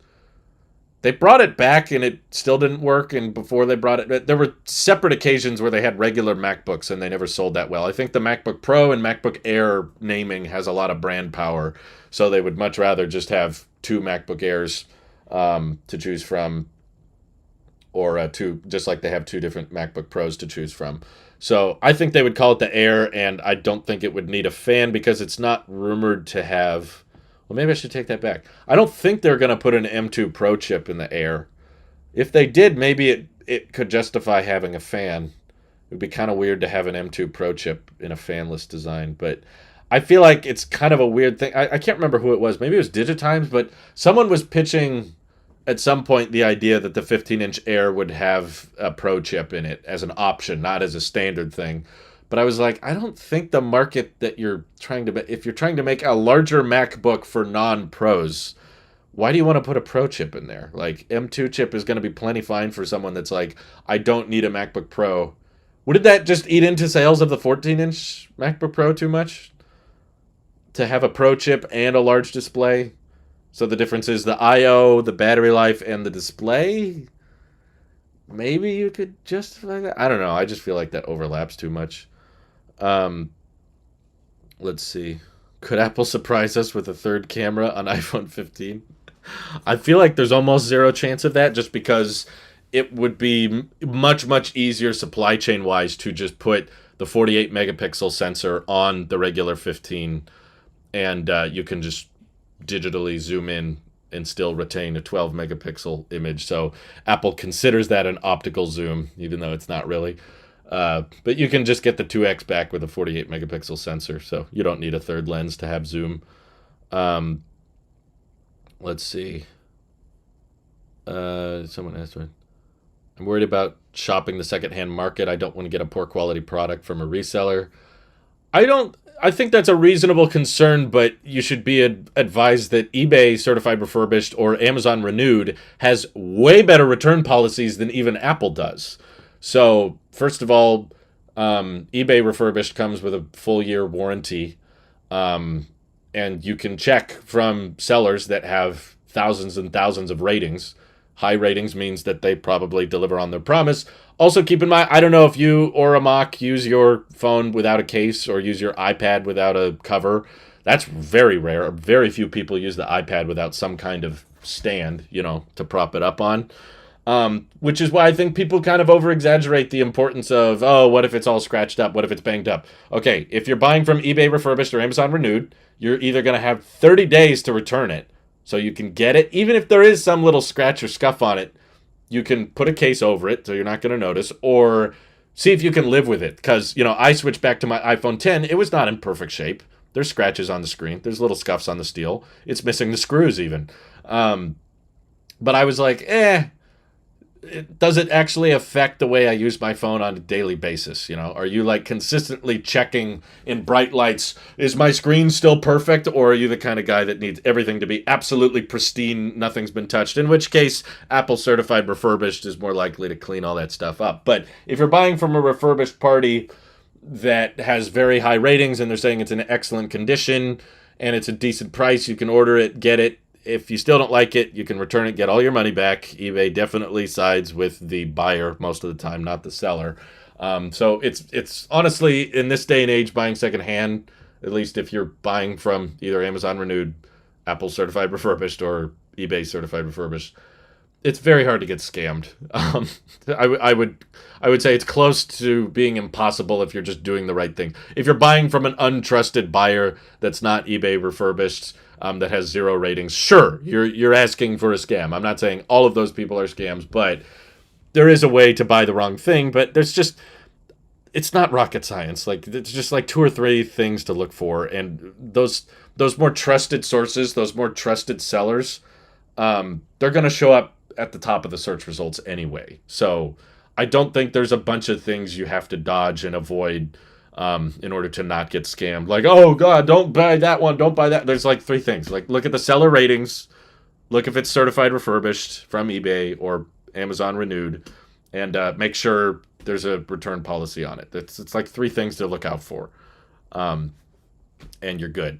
They brought it back and it still didn't work, and before they brought it... There were separate occasions where they had regular MacBooks and they never sold that well. I think the MacBook Pro and MacBook Air naming has a lot of brand power, so they would much rather just have two MacBook Airs to choose from, or two, just like they have two different MacBook Pros to choose from. So I think they would call it the Air, and I don't think it would need a fan because it's not rumored to have... Well, maybe I should take that back. I don't think they're going to put an M2 Pro chip in the Air. If they did, maybe it could justify having a fan. It would be kind of weird to have an M2 Pro chip in a fanless design, but I feel like it's kind of a weird thing. I can't remember who it was. Maybe it was Digitimes, but someone was pitching at some point the idea that the 15-inch Air would have a Pro chip in it as an option, not as a standard thing. But I was like, I don't think the market that you're trying to... If you're trying to make a larger MacBook for non-pros, why do you want to put a Pro chip in there? Like, M2 chip is going to be plenty fine for someone that's like, I don't need a MacBook Pro. Wouldn't that just eat into sales of the 14-inch MacBook Pro too much? To have a Pro chip and a large display? So the difference is the I/O, the battery life, and the display? Maybe you could justify that? I don't know. I just feel like that overlaps too much. Let's see. Could Apple surprise us with a third camera on iPhone 15? I feel like there's almost zero chance of that just because it would be much, much easier supply chain-wise to just put the 48 megapixel sensor on the regular 15, and you can just digitally zoom in and still retain a 12 megapixel image. So Apple considers that an optical zoom, even though it's not really. But you can just get the 2x back with a 48 megapixel sensor, so you don't need a third lens to have zoom. Let's see. Someone asked me. I'm worried about shopping the secondhand market. I don't want to get a poor quality product from a reseller. I think that's a reasonable concern, but you should be advised that eBay Certified Refurbished or Amazon Renewed has way better return policies than even Apple does. So, first of all, eBay Refurbished comes with a full year warranty, and you can check from sellers that have thousands and thousands of ratings. High ratings means that they probably deliver on their promise. Also, keep in mind, I don't know if you or a mock use your phone without a case or use your iPad without a cover. That's very rare. Very few people use the iPad without some kind of stand, to prop it up on. Which is why I think people kind of over-exaggerate the importance of, oh, what if it's all scratched up? What if it's banged up? Okay, if you're buying from eBay Refurbished or Amazon Renewed, you're either going to have 30 days to return it. So you can get it, even if there is some little scratch or scuff on it, you can put a case over it so you're not going to notice, or see if you can live with it. Because, I switched back to my iPhone 10. It was not in perfect shape. There's scratches on the screen. There's little scuffs on the steel. It's missing the screws even. But I was like, does it actually affect the way I use my phone on a daily basis? Are you like consistently checking in bright lights, is my screen still perfect? Or are you the kind of guy that needs everything to be absolutely pristine, nothing's been touched? In which case, Apple Certified Refurbished is more likely to clean all that stuff up. But if you're buying from a refurbished party that has very high ratings and they're saying it's in excellent condition and it's a decent price, you can order it, get it. If you still don't like it, you can return it, get all your money back. eBay definitely sides with the buyer most of the time, not the seller. So it's honestly, in this day and age, buying secondhand, at least if you're buying from either Amazon Renewed, Apple Certified Refurbished, or eBay Certified Refurbished, it's very hard to get scammed. I would say it's close to being impossible if you're just doing the right thing. If you're buying from an untrusted buyer that's not eBay refurbished, that has 0 ratings, sure, you're asking for a scam. I'm not saying all of those people are scams, but there is a way to buy the wrong thing. But it's not rocket science. Like, it's just like 2 or 3 things to look for, and those more trusted sources, those more trusted sellers, they're going to show up at the top of the search results anyway. So I don't think there's a bunch of things you have to dodge and avoid in order to not get scammed. Like, oh God, don't buy that one, don't buy that. There's like 3 things. Like, look at the seller ratings, look if it's certified refurbished from eBay or Amazon renewed, and make sure there's a return policy on it. It's like 3 things to look out for, and you're good.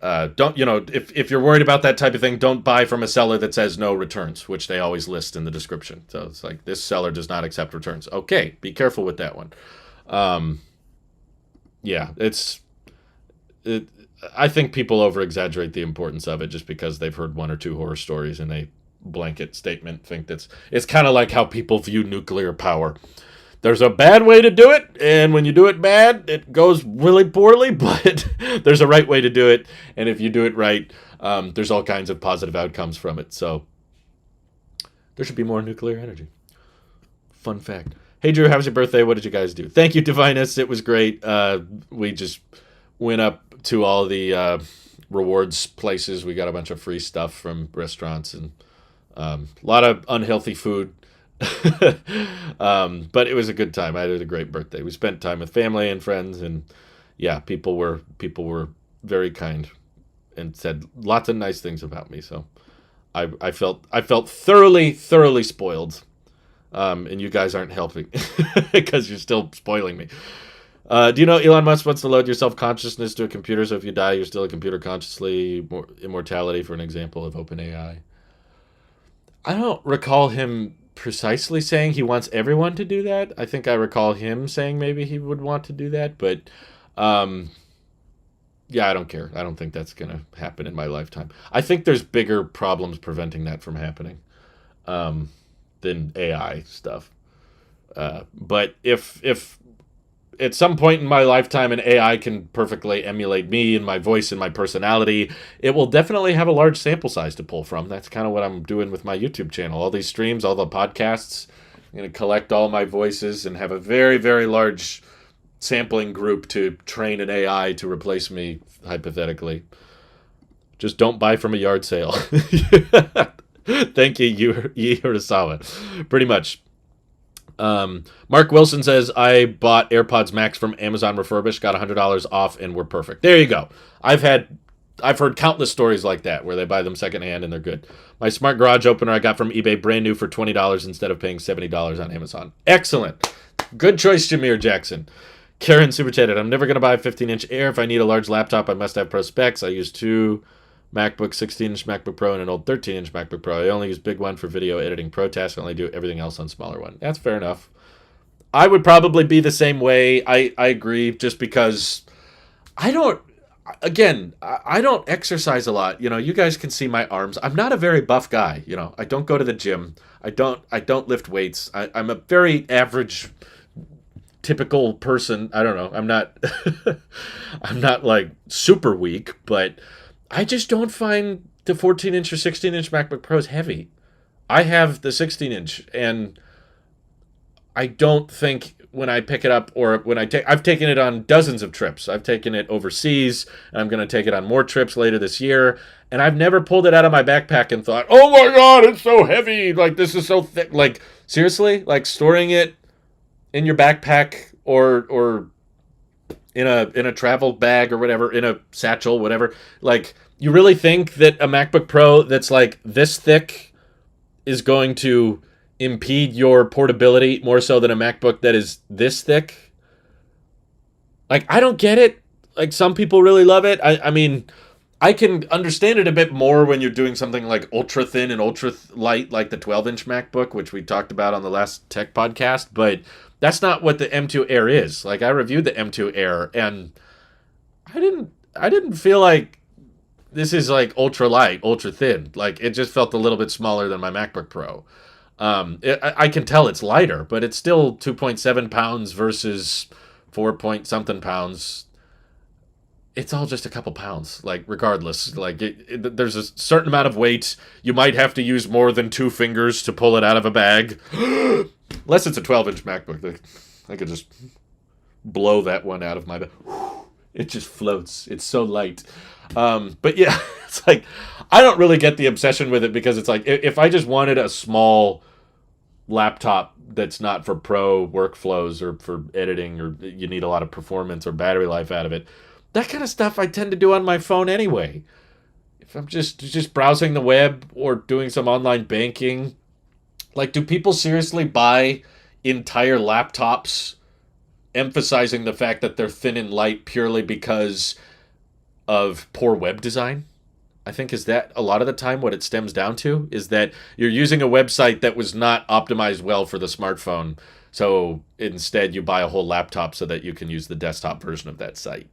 Don't, if you're worried about that type of thing, don't buy from a seller that says no returns, which they always list in the description. So it's like, this seller does not accept returns. Okay, be careful with that one. Yeah, I think people over exaggerate the importance of it just because they've heard 1 or 2 horror stories and they blanket statement think it's kind of like how people view nuclear power. There's a bad way to do it, and when you do it bad, it goes really poorly, but there's a right way to do it, and if you do it right, there's all kinds of positive outcomes from it. So there should be more nuclear energy. Fun fact. Hey, Drew, how was your birthday? What did you guys do? Thank you, Divinus. It was great. We just went up to all the rewards places. We got a bunch of free stuff from restaurants and a lot of unhealthy food. But it was a good time. I had a great birthday. We spent time with family and friends, and yeah, people were very kind and said lots of nice things about me. So I felt thoroughly spoiled. And you guys aren't helping because you're still spoiling me. Do you know Elon Musk wants to load your self-consciousness to a computer, so if you die, you're still a computer consciously? Immortality, for an example of OpenAI. I don't recall him precisely saying he wants everyone to do that. I think I recall him saying maybe he would want to do that, but yeah, I don't care. I don't think that's going to happen in my lifetime. I think there's bigger problems preventing that from happening than AI stuff. But if at some point in my lifetime an AI can perfectly emulate me and my voice and my personality, it will definitely have a large sample size to pull from. That's kind of what I'm doing with my YouTube channel. All these streams, all the podcasts, I'm going to collect all my voices and have a very, very large sampling group to train an AI to replace me, hypothetically. Just don't buy from a yard sale. Thank you, Urasawa. Pretty much. Mark Wilson says, I bought AirPods Max from Amazon refurbished, got $100 off, and we're perfect. There you go. I've heard countless stories like that where they buy them secondhand and they're good. My smart garage opener I got from eBay brand new for $20 instead of paying $70 on Amazon. Excellent. Good choice, Jameer Jackson. Karen super chatted, I'm never going to buy a 15-inch Air. If I need a large laptop, I must have pro specs. I use 2 MacBook 16-inch MacBook Pro and an old 13-inch MacBook Pro. I only use big one for video editing pro tasks. I only do everything else on smaller one. That's fair enough. I would probably be the same way. I agree, just because I don't exercise a lot. You guys can see my arms. I'm not a very buff guy. I don't go to the gym. I don't lift weights. I'm a very average, typical person. I don't know. I'm not like super weak, but I just don't find the 14-inch or 16-inch MacBook Pros heavy. I have the 16-inch, and I don't think when I pick it up or when I've taken it on dozens of trips. I've taken it overseas, and I'm going to take it on more trips later this year, and I've never pulled it out of my backpack and thought, oh my God, it's so heavy. Like, this is so thick. Like, seriously? Like, storing it in your backpack or in a travel bag or whatever, in a satchel, whatever. Like, you really think that a MacBook Pro that's like this thick is going to impede your portability more so than a MacBook that is this thick? Like, I don't get it. Like, some people really love it. I mean, I can understand it a bit more when you're doing something like ultra thin and ultra light, like the 12-inch MacBook, which we talked about on the last tech podcast, but that's not what the M2 Air is. Like, I reviewed the M2 Air, and I didn't feel like this is like ultra light, ultra thin. Like it just felt a little bit smaller than my MacBook Pro. I can tell it's lighter, but it's still 2.7 pounds versus 4 point something pounds. It's all just a couple pounds, like regardless. Like there's a certain amount of weight. You might have to use more than 2 fingers to pull it out of a bag. Unless it's a 12-inch MacBook, I could just blow that one out of my bag. It just floats. It's so light. But yeah, it's like I don't really get the obsession with it because it's like if I just wanted a small laptop that's not for pro workflows or for editing or you need a lot of performance or battery life out of it, that kind of stuff I tend to do on my phone anyway. If I'm just browsing the web or doing some online banking, like do people seriously buy entire laptops emphasizing the fact that they're thin and light purely because of poor web design? I think is that a lot of the time what it stems down to is that you're using a website that was not optimized well for the smartphone. So instead you buy a whole laptop so that you can use the desktop version of that site.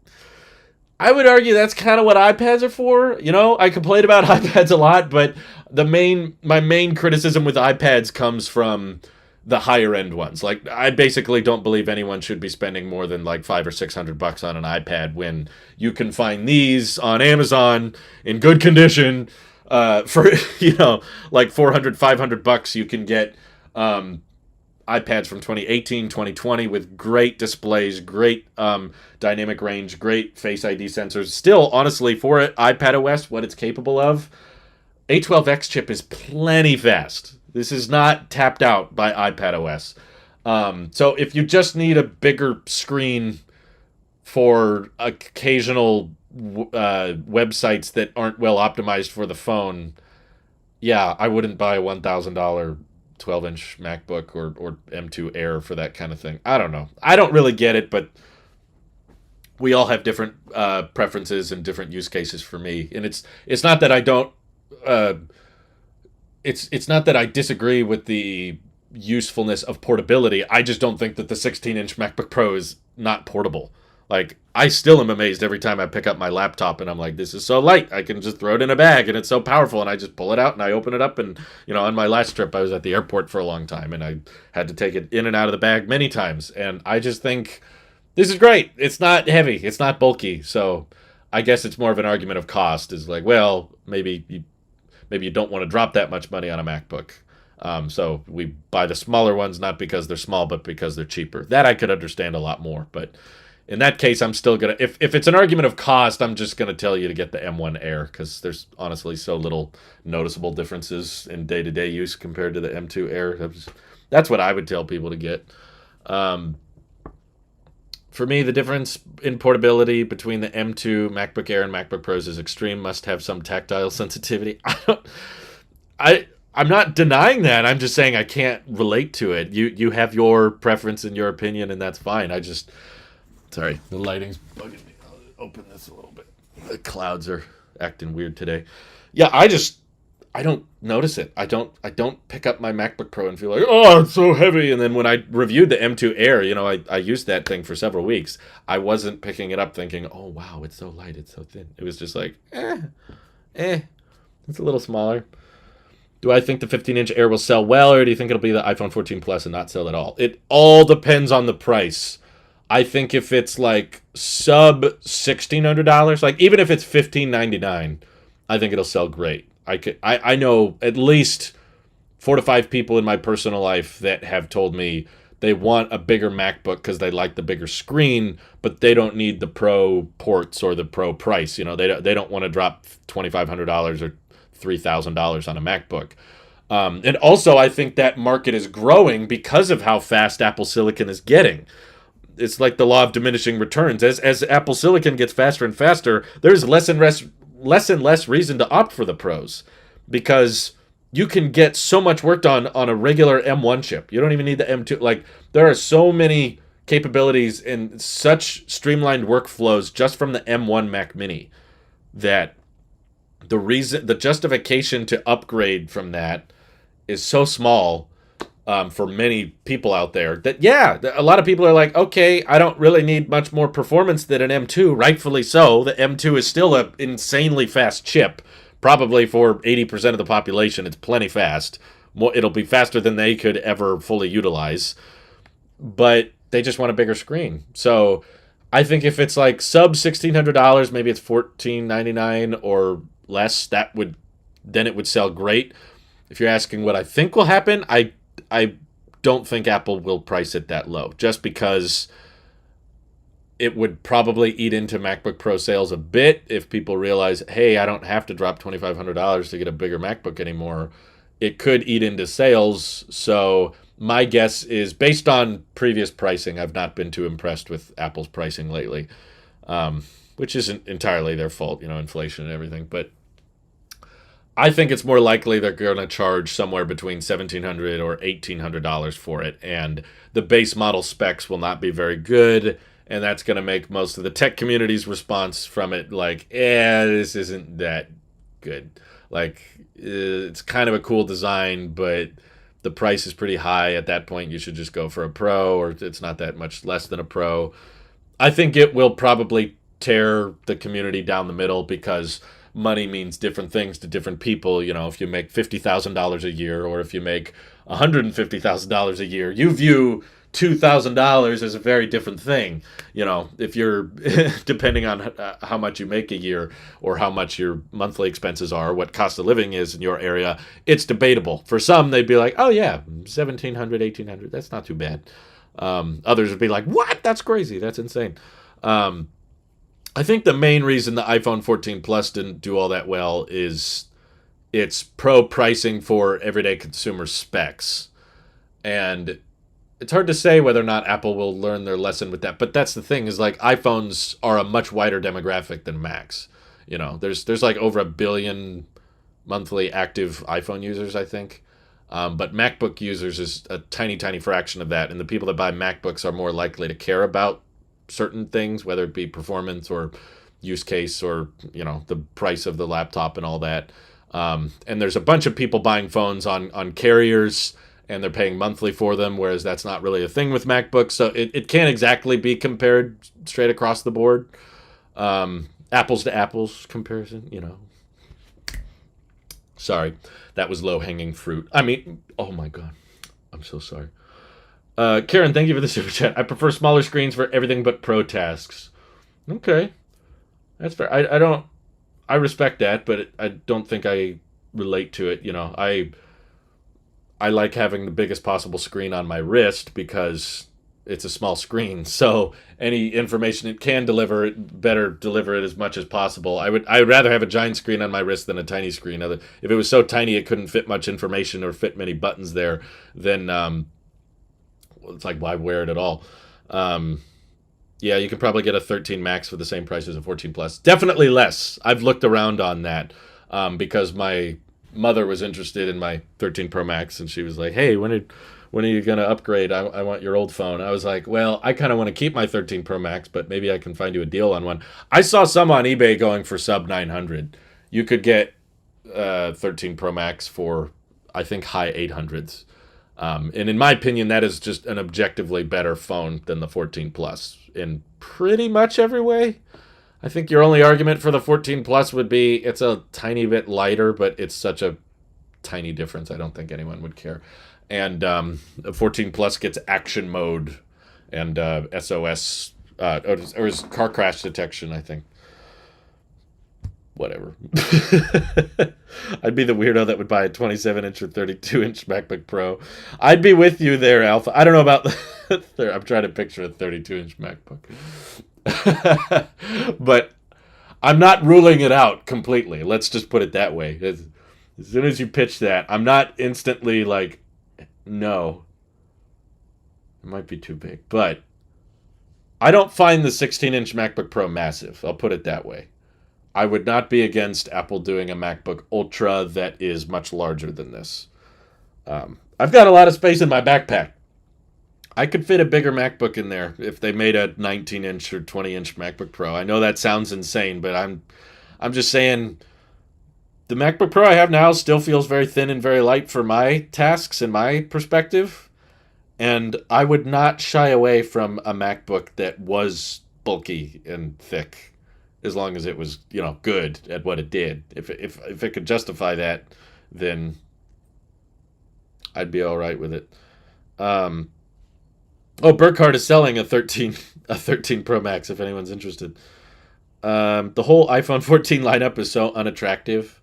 I would argue that's kind of what iPads are for. You know, I complain about iPads a lot, but my main criticism with iPads comes from the higher end ones. Like I basically don't believe anyone should be spending more than like $500 or $600 on an iPad when you can find these on Amazon in good condition for like $400-500. You can get iPads from 2018, 2020 with great displays, great dynamic range, great Face ID sensors. Still, honestly, for iPad OS, what it's capable of, A12X chip is plenty fast. This is not tapped out by iPad OS. So if you just need a bigger screen for occasional websites that aren't well optimized for the phone, yeah, I wouldn't buy a $1,000 12-inch MacBook or M2 Air for that kind of thing. I don't know. I don't really get it, but we all have different preferences and different use cases for me. And it's not that I don't... It's not that I disagree with the usefulness of portability. I just don't think that the 16-inch MacBook Pro is not portable. Like, I still am amazed every time I pick up my laptop and I'm like, this is so light. I can just throw it in a bag and it's so powerful. And I just pull it out and I open it up. And, on my last trip, I was at the airport for a long time and I had to take it in and out of the bag many times. And I just think this is great. It's not heavy. It's not bulky. So I guess it's more of an argument of cost. Is like, well, maybe you don't want to drop that much money on a MacBook. So we buy the smaller ones, not because they're small, but because they're cheaper. That I could understand a lot more. But in that case, I'm still going to... If it's an argument of cost, I'm just going to tell you to get the M1 Air, because there's honestly so little noticeable differences in day-to-day use compared to the M2 Air. That's what I would tell people to get. For me, the difference in portability between the M2 MacBook Air and MacBook Pros is extreme. Must have some tactile sensitivity. I'm not denying that. I'm just saying I can't relate to it. You have your preference and your opinion, and that's fine. Sorry, the lighting's bugging me. I'll open this a little bit. The clouds are acting weird today. Yeah, I don't notice it. I don't pick up my MacBook Pro and feel like, oh, it's so heavy. And then when I reviewed the M2 Air, I used that thing for several weeks. I wasn't picking it up thinking, oh, wow, it's so light, it's so thin. It was just like, it's a little smaller. Do I think the 15-inch Air will sell well, or do you think it'll be the iPhone 14 Plus and not sell at all? It all depends on the price. I think if it's like sub $1,600, like even if it's $1,599, I think it'll sell great. I know at least 4 to 5 people in my personal life that have told me they want a bigger MacBook because they like the bigger screen, but they don't need the Pro ports or the Pro price. They don't want to drop $2,500 or $3,000 on a MacBook. And also, I think that market is growing because of how fast Apple Silicon is getting. It's like the law of diminishing returns. As Apple Silicon gets faster and faster, there's less and less reason to opt for the Pros, because you can get so much work done on a regular M1 chip. You don't even need the M2. Like, there are so many capabilities and such streamlined workflows just from the M1 Mac Mini that the justification to upgrade from that is so small. for many people out there. That, yeah, a lot of people are like, okay, I don't really need much more performance than an M2. Rightfully so. The M2 is still an insanely fast chip. Probably for 80% of the population, it's plenty fast. It'll be faster than they could ever fully utilize. But they just want a bigger screen. So I think if it's like sub $1,600, maybe it's $1,499 or less, then it would sell great. If you're asking what I think will happen, I don't think Apple will price it that low, just because it would probably eat into MacBook Pro sales a bit if people realize, hey, I don't have to drop $2,500 to get a bigger MacBook anymore. It could eat into sales. So my guess is, based on previous pricing, I've not been too impressed with Apple's pricing lately, which isn't entirely their fault, inflation and everything. But I think it's more likely they're going to charge somewhere between $1,700 or $1,800 for it, and the base model specs will not be very good, and that's going to make most of the tech community's response from it like, this isn't that good. Like, it's kind of a cool design, but the price is pretty high. At that point, you should just go for a Pro, or it's not that much less than a Pro. I think it will probably tear the community down the middle, because money means different things to different people. If you make $50,000 a year, or if you make $150,000 a year, you view $2,000 as a very different thing. If you're depending on how much you make a year, or how much your monthly expenses are, what cost of living is in your area, it's debatable. For some, they'd be like, oh yeah, $1,700, $1,800, that's not too bad. Others would be like, what? That's crazy. That's insane. I think the main reason the iPhone 14 Plus didn't do all that well is its Pro pricing for everyday consumer specs. And it's hard to say whether or not Apple will learn their lesson with that. But that's the thing, is like, iPhones are a much wider demographic than Macs. There's like over 1 billion monthly active iPhone users, I think. But MacBook users is a tiny, tiny fraction of that. And the people that buy MacBooks are more likely to care about certain things, whether it be performance or use case, or the price of the laptop and all that. And there's a bunch of people buying phones on carriers, and they're paying monthly for them, whereas that's not really a thing with MacBooks. So it can't exactly be compared straight across the board. Apples to apples comparison, Sorry, that was low-hanging fruit. I mean, oh my God, I'm so sorry. Karen, thank you for the super chat. I prefer smaller screens for everything but pro tasks. Okay, that's fair. I respect that, but I don't think I relate to it. I like having the biggest possible screen on my wrist, because it's a small screen. So any information it can deliver, it better deliver it as much as possible. I'd rather have a giant screen on my wrist than a tiny screen. If it was so tiny it couldn't fit much information or fit many buttons there, then it's like, why wear it at all? Yeah, you can probably get a 13 Max for the same price as a 14 Plus. Definitely less. I've looked around on that, because my mother was interested in my 13 Pro Max, and she was like, hey, when are you going to upgrade? I want your old phone. I was like, well, I kind of want to keep my 13 Pro Max, but maybe I can find you a deal on one. I saw some on eBay going for sub 900. You could get 13 Pro Max for, I think, high 800s. And in my opinion, that is just an objectively better phone than the 14 Plus in pretty much every way. I think your only argument for the 14 Plus would be it's a tiny bit lighter, but it's such a tiny difference, I don't think anyone would care. And the 14 Plus gets action mode and SOS, or is car crash detection, I think. Whatever. I'd be the weirdo that would buy a 27-inch or 32-inch MacBook Pro. I'd be with you there, Alpha. I don't know about I'm trying to picture a 32-inch MacBook. But I'm not ruling it out completely. Let's just put it that way. As soon as you pitch that, I'm not instantly like, no. It might be too big. But I don't find the 16-inch MacBook Pro massive. I'll put it that way. I would not be against Apple doing a MacBook Ultra that is much larger than this. I've got a lot of space in my backpack. I could fit a bigger MacBook in there if they made a 19-inch or 20-inch MacBook Pro. I know that sounds insane, but I'm just saying, The MacBook Pro I have now still feels very thin and very light for my tasks and my perspective. And I would not shy away from a MacBook that was bulky and thick, as long as it was, good at what it did. If it could justify that, then I'd be all right with it. Burkhardt is selling a 13 Pro Max if anyone's interested. The whole iPhone 14 lineup is so unattractive.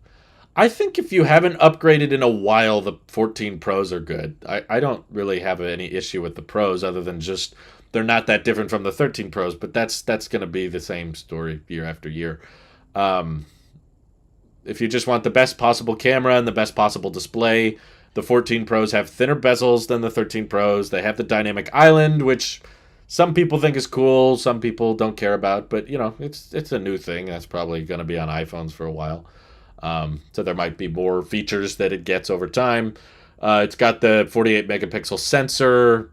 I think if you haven't upgraded in a while, the 14 Pros are good. I don't really have any issue with the Pros other than just they're not that different from the 13 Pros, but that's going to be the same story year after year. If you just want the best possible camera and the best possible display, the 14 Pros have thinner bezels than the 13 Pros. They have the dynamic island, which some people think is cool, some people don't care about, but it's a new thing. That's probably going to be on iPhones for a while. So there might be more features that it gets over time. It's got the 48 megapixel sensor.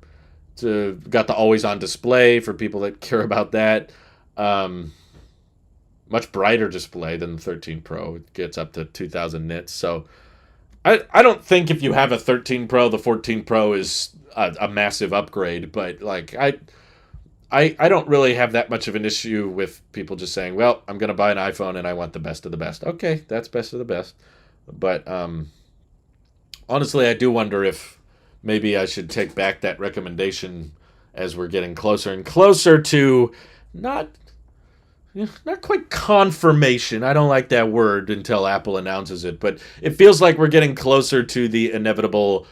It's got the always on display for people that care about that. Much brighter display than the 13 Pro. It gets up to 2000 nits. So I don't think if you have a 13 Pro, the 14 Pro is a massive upgrade. But I don't really have that much of an issue with people just saying, well, I'm going to buy an iPhone and I want the best of the best. Okay, that's best of the best. But honestly, I do wonder if maybe I should take back that recommendation as we're getting closer and closer to not quite confirmation. I don't like that word until Apple announces it, but it feels like we're getting closer to the inevitable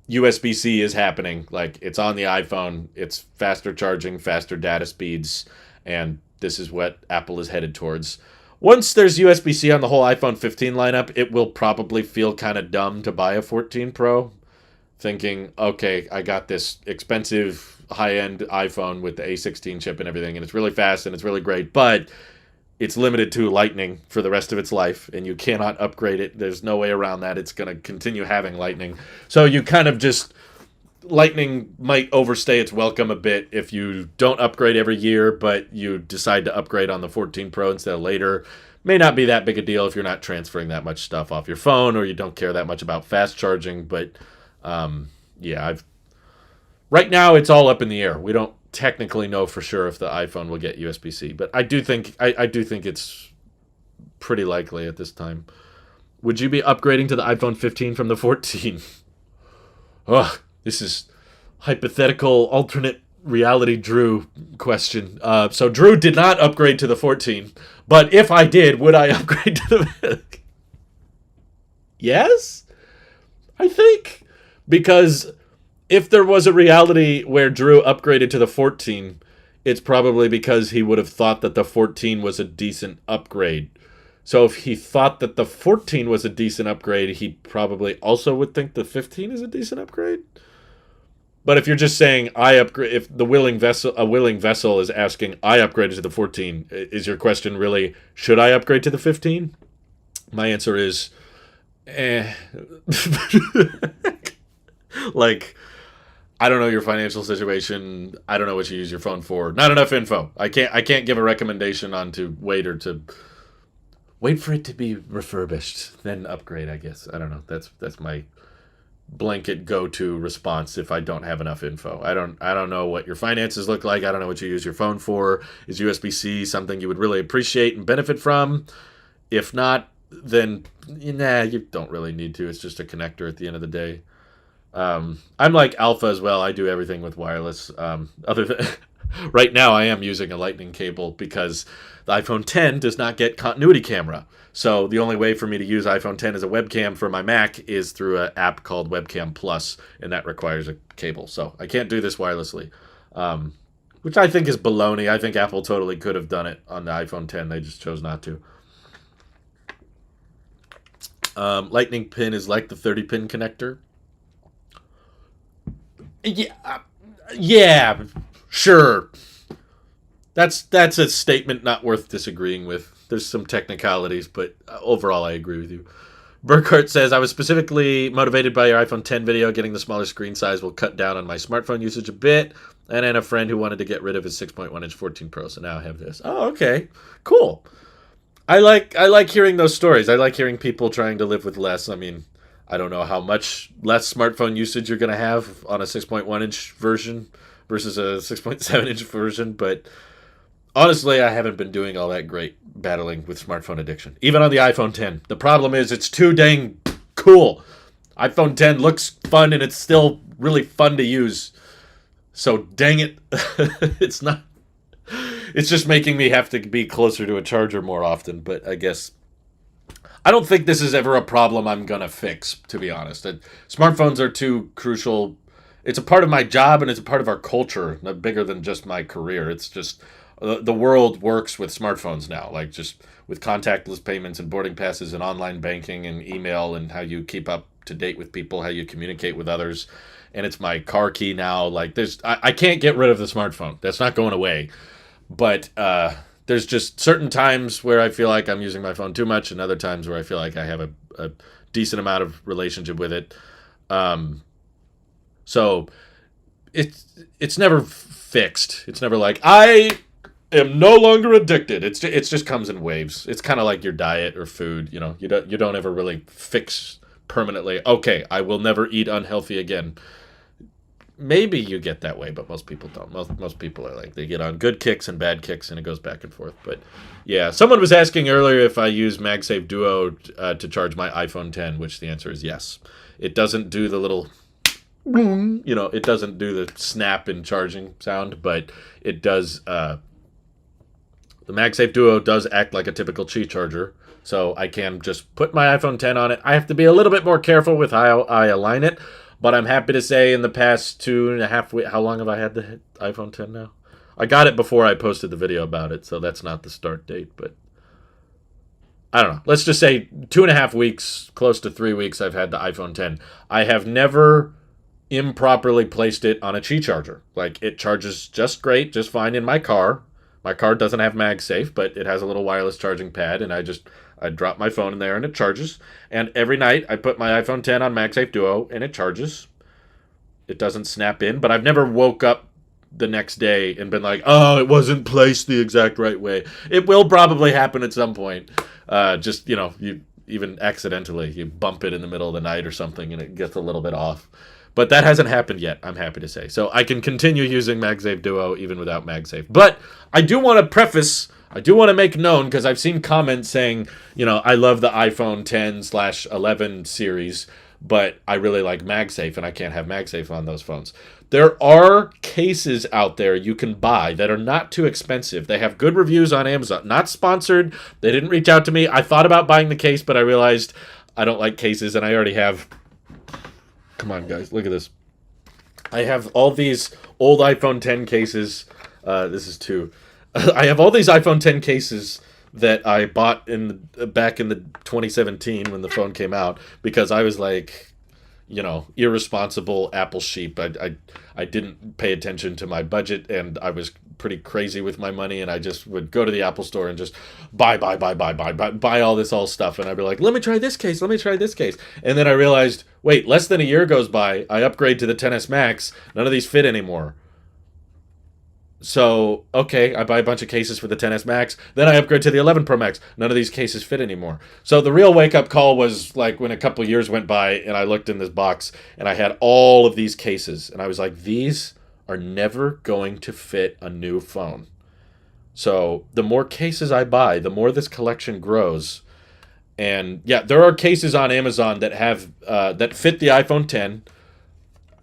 USB-C is happening. Like, it's on the iPhone, it's faster charging, faster data speeds, and this is what Apple is headed towards. Once there's USB-C on the whole iPhone 15 lineup, it will probably feel kind of dumb to buy a 14 Pro, thinking, okay, I got this expensive high-end iPhone with the A16 chip and everything, and it's really fast and it's really great, but it's limited to Lightning for the rest of its life, and you cannot upgrade it. There's no way around that. It's going to continue having Lightning. So you kind of just... Lightning might overstay its welcome a bit if you don't upgrade every year, but you decide to upgrade on the 14 Pro instead of later. May not be that big a deal if you're not transferring that much stuff off your phone or you don't care that much about fast charging, but right now it's all up in the air. We don't technically know for sure if the iPhone will get USB-C, but I do think it's pretty likely at this time. Would you be upgrading to the iPhone 15 from the 14? Ugh, this is hypothetical alternate reality Drew question. So Drew did not upgrade to the 14, but if I did, would I upgrade to the... Yes? I think. Because if there was a reality where Drew upgraded to the 14, it's probably because he would have thought that the 14 was a decent upgrade. So if he thought that the 14 was a decent upgrade, he probably also would think the 15 is a decent upgrade. But if you're just saying I upgrade, if a willing vessel is asking I upgraded to the 14, is your question really, should I upgrade to the 15? My answer is, Like, I don't know your financial situation. I don't know what you use your phone for. Not enough info. I can't give a recommendation on to wait for it to be refurbished, then upgrade, I guess. I don't know. That's my blanket go-to response if I don't have enough info. I don't know what your finances look like. I don't know what you use your phone for. Is USB-C something you would really appreciate and benefit from? If not, then you don't really need to. It's just a connector at the end of the day. I'm like Alpha as well. I do everything with wireless. Other than right now, I am using a Lightning cable because the iPhone 10 does not get continuity camera. So the only way for me to use iPhone 10 as a webcam for my Mac is through an app called Webcam Plus, and that requires a cable. So I can't do this wirelessly, which I think is baloney. I think Apple totally could have done it on the iPhone 10. They just chose not to. Lightning pin is like the 30-pin connector. Yeah, sure. That's a statement not worth disagreeing with. There's some technicalities, but overall I agree with you. Burkhardt says, I was specifically motivated by your iPhone 10 video. Getting the smaller screen size will cut down on my smartphone usage a bit. And I had a friend who wanted to get rid of his 6.1-inch 14 Pro, so now I have this. Oh, okay. Cool. I like hearing those stories. I like hearing people trying to live with less. I mean, I don't know how much less smartphone usage you're going to have on a 6.1-inch version versus a 6.7-inch version, but honestly, I haven't been doing all that great battling with smartphone addiction. Even on the iPhone 10. The problem is it's too dang cool. iPhone 10 looks fun and it's still really fun to use. So dang it, it's not. It's just making me have to be closer to a charger more often. But I guess I don't think this is ever a problem I'm gonna fix. To be honest, smartphones are too crucial. It's a part of my job and it's a part of our culture, not bigger than just my career. It's just the world works with smartphones now, like just with contactless payments and boarding passes and online banking and email and how you keep up to date with people, how you communicate with others. And it's my car key now. Like I can't get rid of the smartphone. That's not going away. But there's just certain times where I feel like I'm using my phone too much, and other times where I feel like I have a decent amount of relationship with it. So it's never fixed. It's never like I am no longer addicted. It just comes in waves. It's kind of like your diet or food. You know, you don't ever really fix permanently. Okay, I will never eat unhealthy again. Maybe you get that way, but most people don't. Most people are like, they get on good kicks and bad kicks, and it goes back and forth. But yeah, someone was asking earlier if I use MagSafe Duo to charge my iPhone 10, which the answer is yes. It doesn't do the little, it doesn't do the snap in charging sound, but it does. The MagSafe Duo does act like a typical Qi charger, so I can just put my iPhone 10 on it. I have to be a little bit more careful with how I align it. But I'm happy to say in the past 2.5 weeks, how long have I had the iPhone 10 now? I got it before I posted the video about it, so that's not the start date. But I don't know. Let's just say 2.5 weeks, close to 3 weeks, I've had the iPhone 10. I have never improperly placed it on a Qi charger. Like, it charges just great, just fine in my car. My car doesn't have MagSafe, but it has a little wireless charging pad, and I drop my phone in there and it charges. And every night I put my iPhone 10 on MagSafe Duo and it charges. It doesn't snap in, but I've never woke up the next day and been like, oh, it wasn't placed the exact right way. It will probably happen at some point. You even accidentally, you bump it in the middle of the night or something and it gets a little bit off. But that hasn't happened yet, I'm happy to say. So I can continue using MagSafe Duo even without MagSafe. But I do want to make known, because I've seen comments saying, I love the iPhone 10/11 series, but I really like MagSafe, and I can't have MagSafe on those phones. There are cases out there you can buy that are not too expensive. They have good reviews on Amazon. Not sponsored. They didn't reach out to me. I thought about buying the case, but I realized I don't like cases, and I already have... Come on, guys. Look at this. I have all these old iPhone 10 cases. This is 2. I have all these iPhone 10 cases that I bought back in the 2017 when the phone came out, because I was like, irresponsible Apple sheep. I didn't pay attention to my budget, and I was pretty crazy with my money, and I just would go to the Apple store and just buy all this stuff, and I'd be like, let me try this case, and then I realized, wait, less than a year goes by, I upgrade to the XS Max, none of these fit anymore. So, okay, I buy a bunch of cases for the XS Max, then I upgrade to the 11 Pro Max. None of these cases fit anymore. So the real wake-up call was like when a couple years went by and I looked in this box and I had all of these cases. And I was like, these are never going to fit a new phone. So the more cases I buy, the more this collection grows. And yeah, there are cases on Amazon that have that fit the iPhone 10,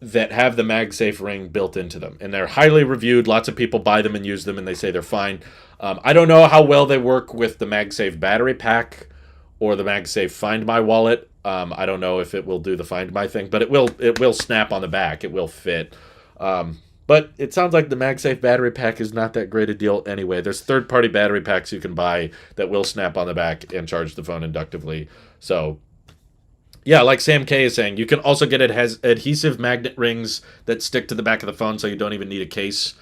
that have the MagSafe ring built into them, and they're highly reviewed. Lots of people buy them and use them, and they say they're fine. I don't know how well they work with the MagSafe battery pack or the MagSafe Find My wallet. I don't know if it will do the Find My thing, but it will snap on the back. It will fit. But it sounds like the MagSafe battery pack is not that great a deal anyway. There's third-party battery packs you can buy that will snap on the back and charge the phone inductively. So yeah, like Sam K is saying, you can also get adhesive magnet rings that stick to the back of the phone, so you don't even need a case.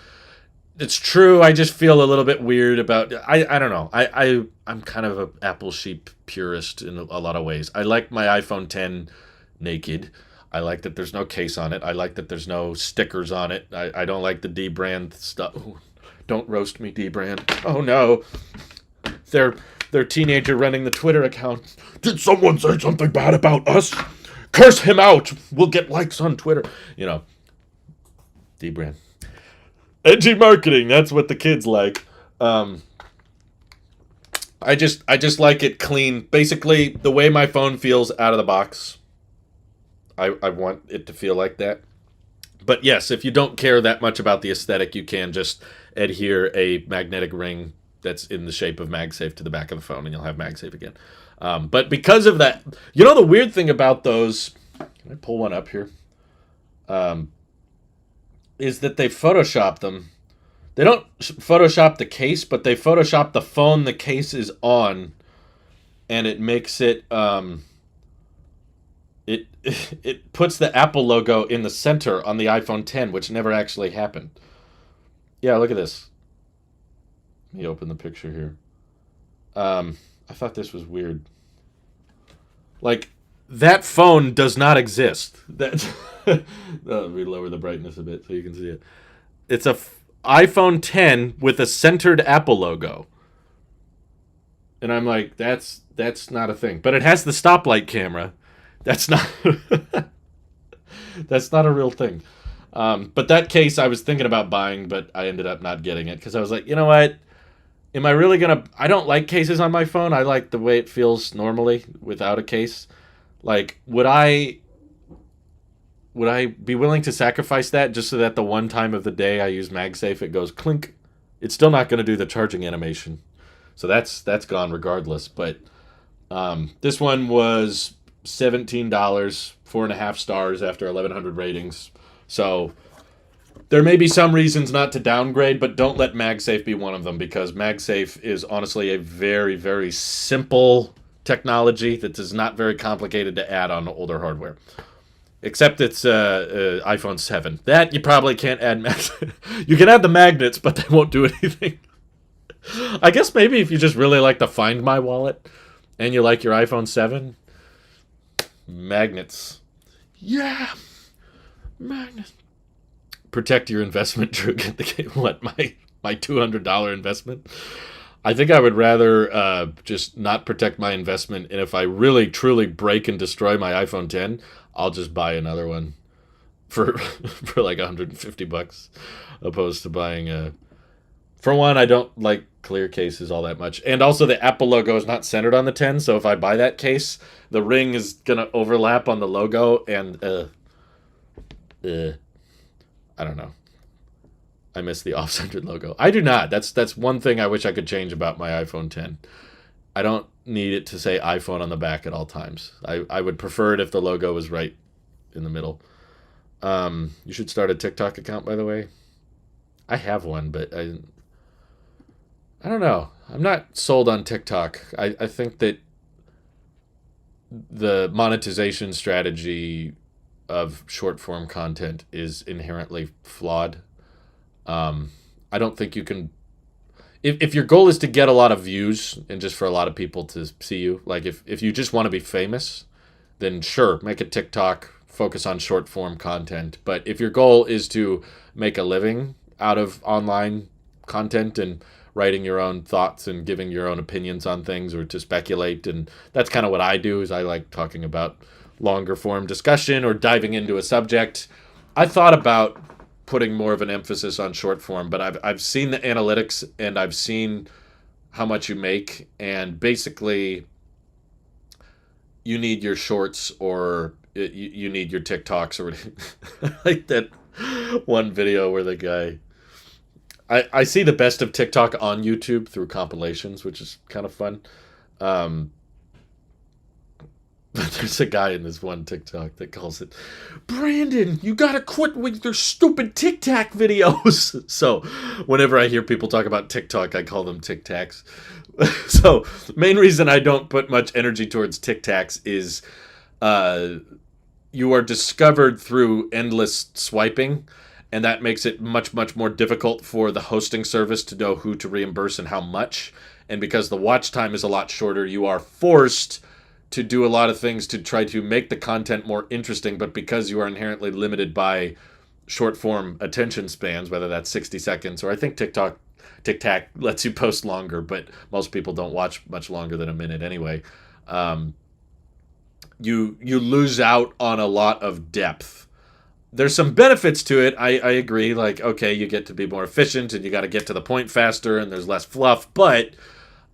It's true. I just feel a little bit weird about... I don't know. I'm kind of an Apple sheep purist in a lot of ways. I like my iPhone 10 naked. I like that there's no case on it. I like that there's no stickers on it. I don't like the D-brand stuff. Ooh, don't roast me, D-brand. Oh, no. their teenager running the Twitter account. Did someone say something bad about us? Curse him out. We'll get likes on Twitter. You know, D-brand. Edgy marketing. That's what the kids like. I just like it clean. Basically, the way my phone feels out of the box, I want it to feel like that. But yes, if you don't care that much about the aesthetic, you can just adhere a magnetic ring that's in the shape of MagSafe to the back of the phone, and you'll have MagSafe again. But because of that, you know the weird thing about those, can I pull one up here? Is that they Photoshop them. They don't Photoshop the case, but they Photoshop the phone the case is on, and it makes it, it puts the Apple logo in the center on the iPhone 10, which never actually happened. Yeah, look at this. Let me open the picture here. I thought this was weird. Like, that phone does not exist. That let me lower the brightness a bit so you can see it. It's a iPhone 10 with a centered Apple logo. And I'm like, that's not a thing. But it has the stoplight camera. That's not that's not a real thing. But that case I was thinking about buying, but I ended up not getting it because I was like, you know what? Am I really gonna? I don't like cases on my phone. I like the way it feels normally without a case. Like, would I be willing to sacrifice that just so that the one time of the day I use MagSafe, it goes clink? It's still not going to do the charging animation, so that's gone regardless. But this one was $17, 4.5 stars after 1,100 ratings. So there may be some reasons not to downgrade, but don't let MagSafe be one of them, because MagSafe is honestly a very, very simple technology that is not very complicated to add on older hardware. Except it's iPhone 7. That you probably can't add You can add the magnets, but they won't do anything. I guess maybe if you just really like the Find My wallet and you like your iPhone 7, magnets. Yeah, magnets. Protect your investment, Drew. What, my $200 investment? I think I would rather just not protect my investment, and if I really truly break and destroy my iPhone 10, I'll just buy another one for like $150, opposed to buying a. For one, I don't like clear cases all that much, and also the Apple logo is not centered on the 10. So if I buy that case, the ring is gonna overlap on the logo, and I don't know. I miss the off-centered logo. I do not. That's one thing I wish I could change about my iPhone 10. I don't need it to say iPhone on the back at all times. I would prefer it if the logo was right in the middle. You should start a TikTok account, by the way. I have one, but I don't know. I'm not sold on TikTok. I think that the monetization strategy of short-form content is inherently flawed. I don't think you can. If your goal is to get a lot of views and just for a lot of people to see you, like if you just want to be famous, then sure, make a TikTok, focus on short form content. But if your goal is to make a living out of online content and writing your own thoughts and giving your own opinions on things, or to speculate, and that's kind of what I do, is I like talking about longer form discussion or diving into a subject. I thought about putting more of an emphasis on short form, but I've seen the analytics and I've seen how much you make, and basically you need your shorts or you need your TikToks or like that one video where the guy, I see the best of TikTok on YouTube through compilations, which is kind of fun. But there's a guy in this one TikTok that calls it, Brandon, you gotta quit with your stupid Tic Tac videos. So whenever I hear people talk about TikTok, I call them Tic Tacs. So main reason I don't put much energy towards Tic Tacs is you are discovered through endless swiping, and that makes it much, much more difficult for the hosting service to know who to reimburse and how much. And because the watch time is a lot shorter, you are forced to do a lot of things to try to make the content more interesting, but because you are inherently limited by short form attention spans, whether that's 60 seconds, or I think TikTok TikTok lets you post longer, but most people don't watch much longer than a minute anyway. Um, you lose out on a lot of depth. There's some benefits to it. I agree. Like, okay, you get to be more efficient and you got to get to the point faster and there's less fluff. But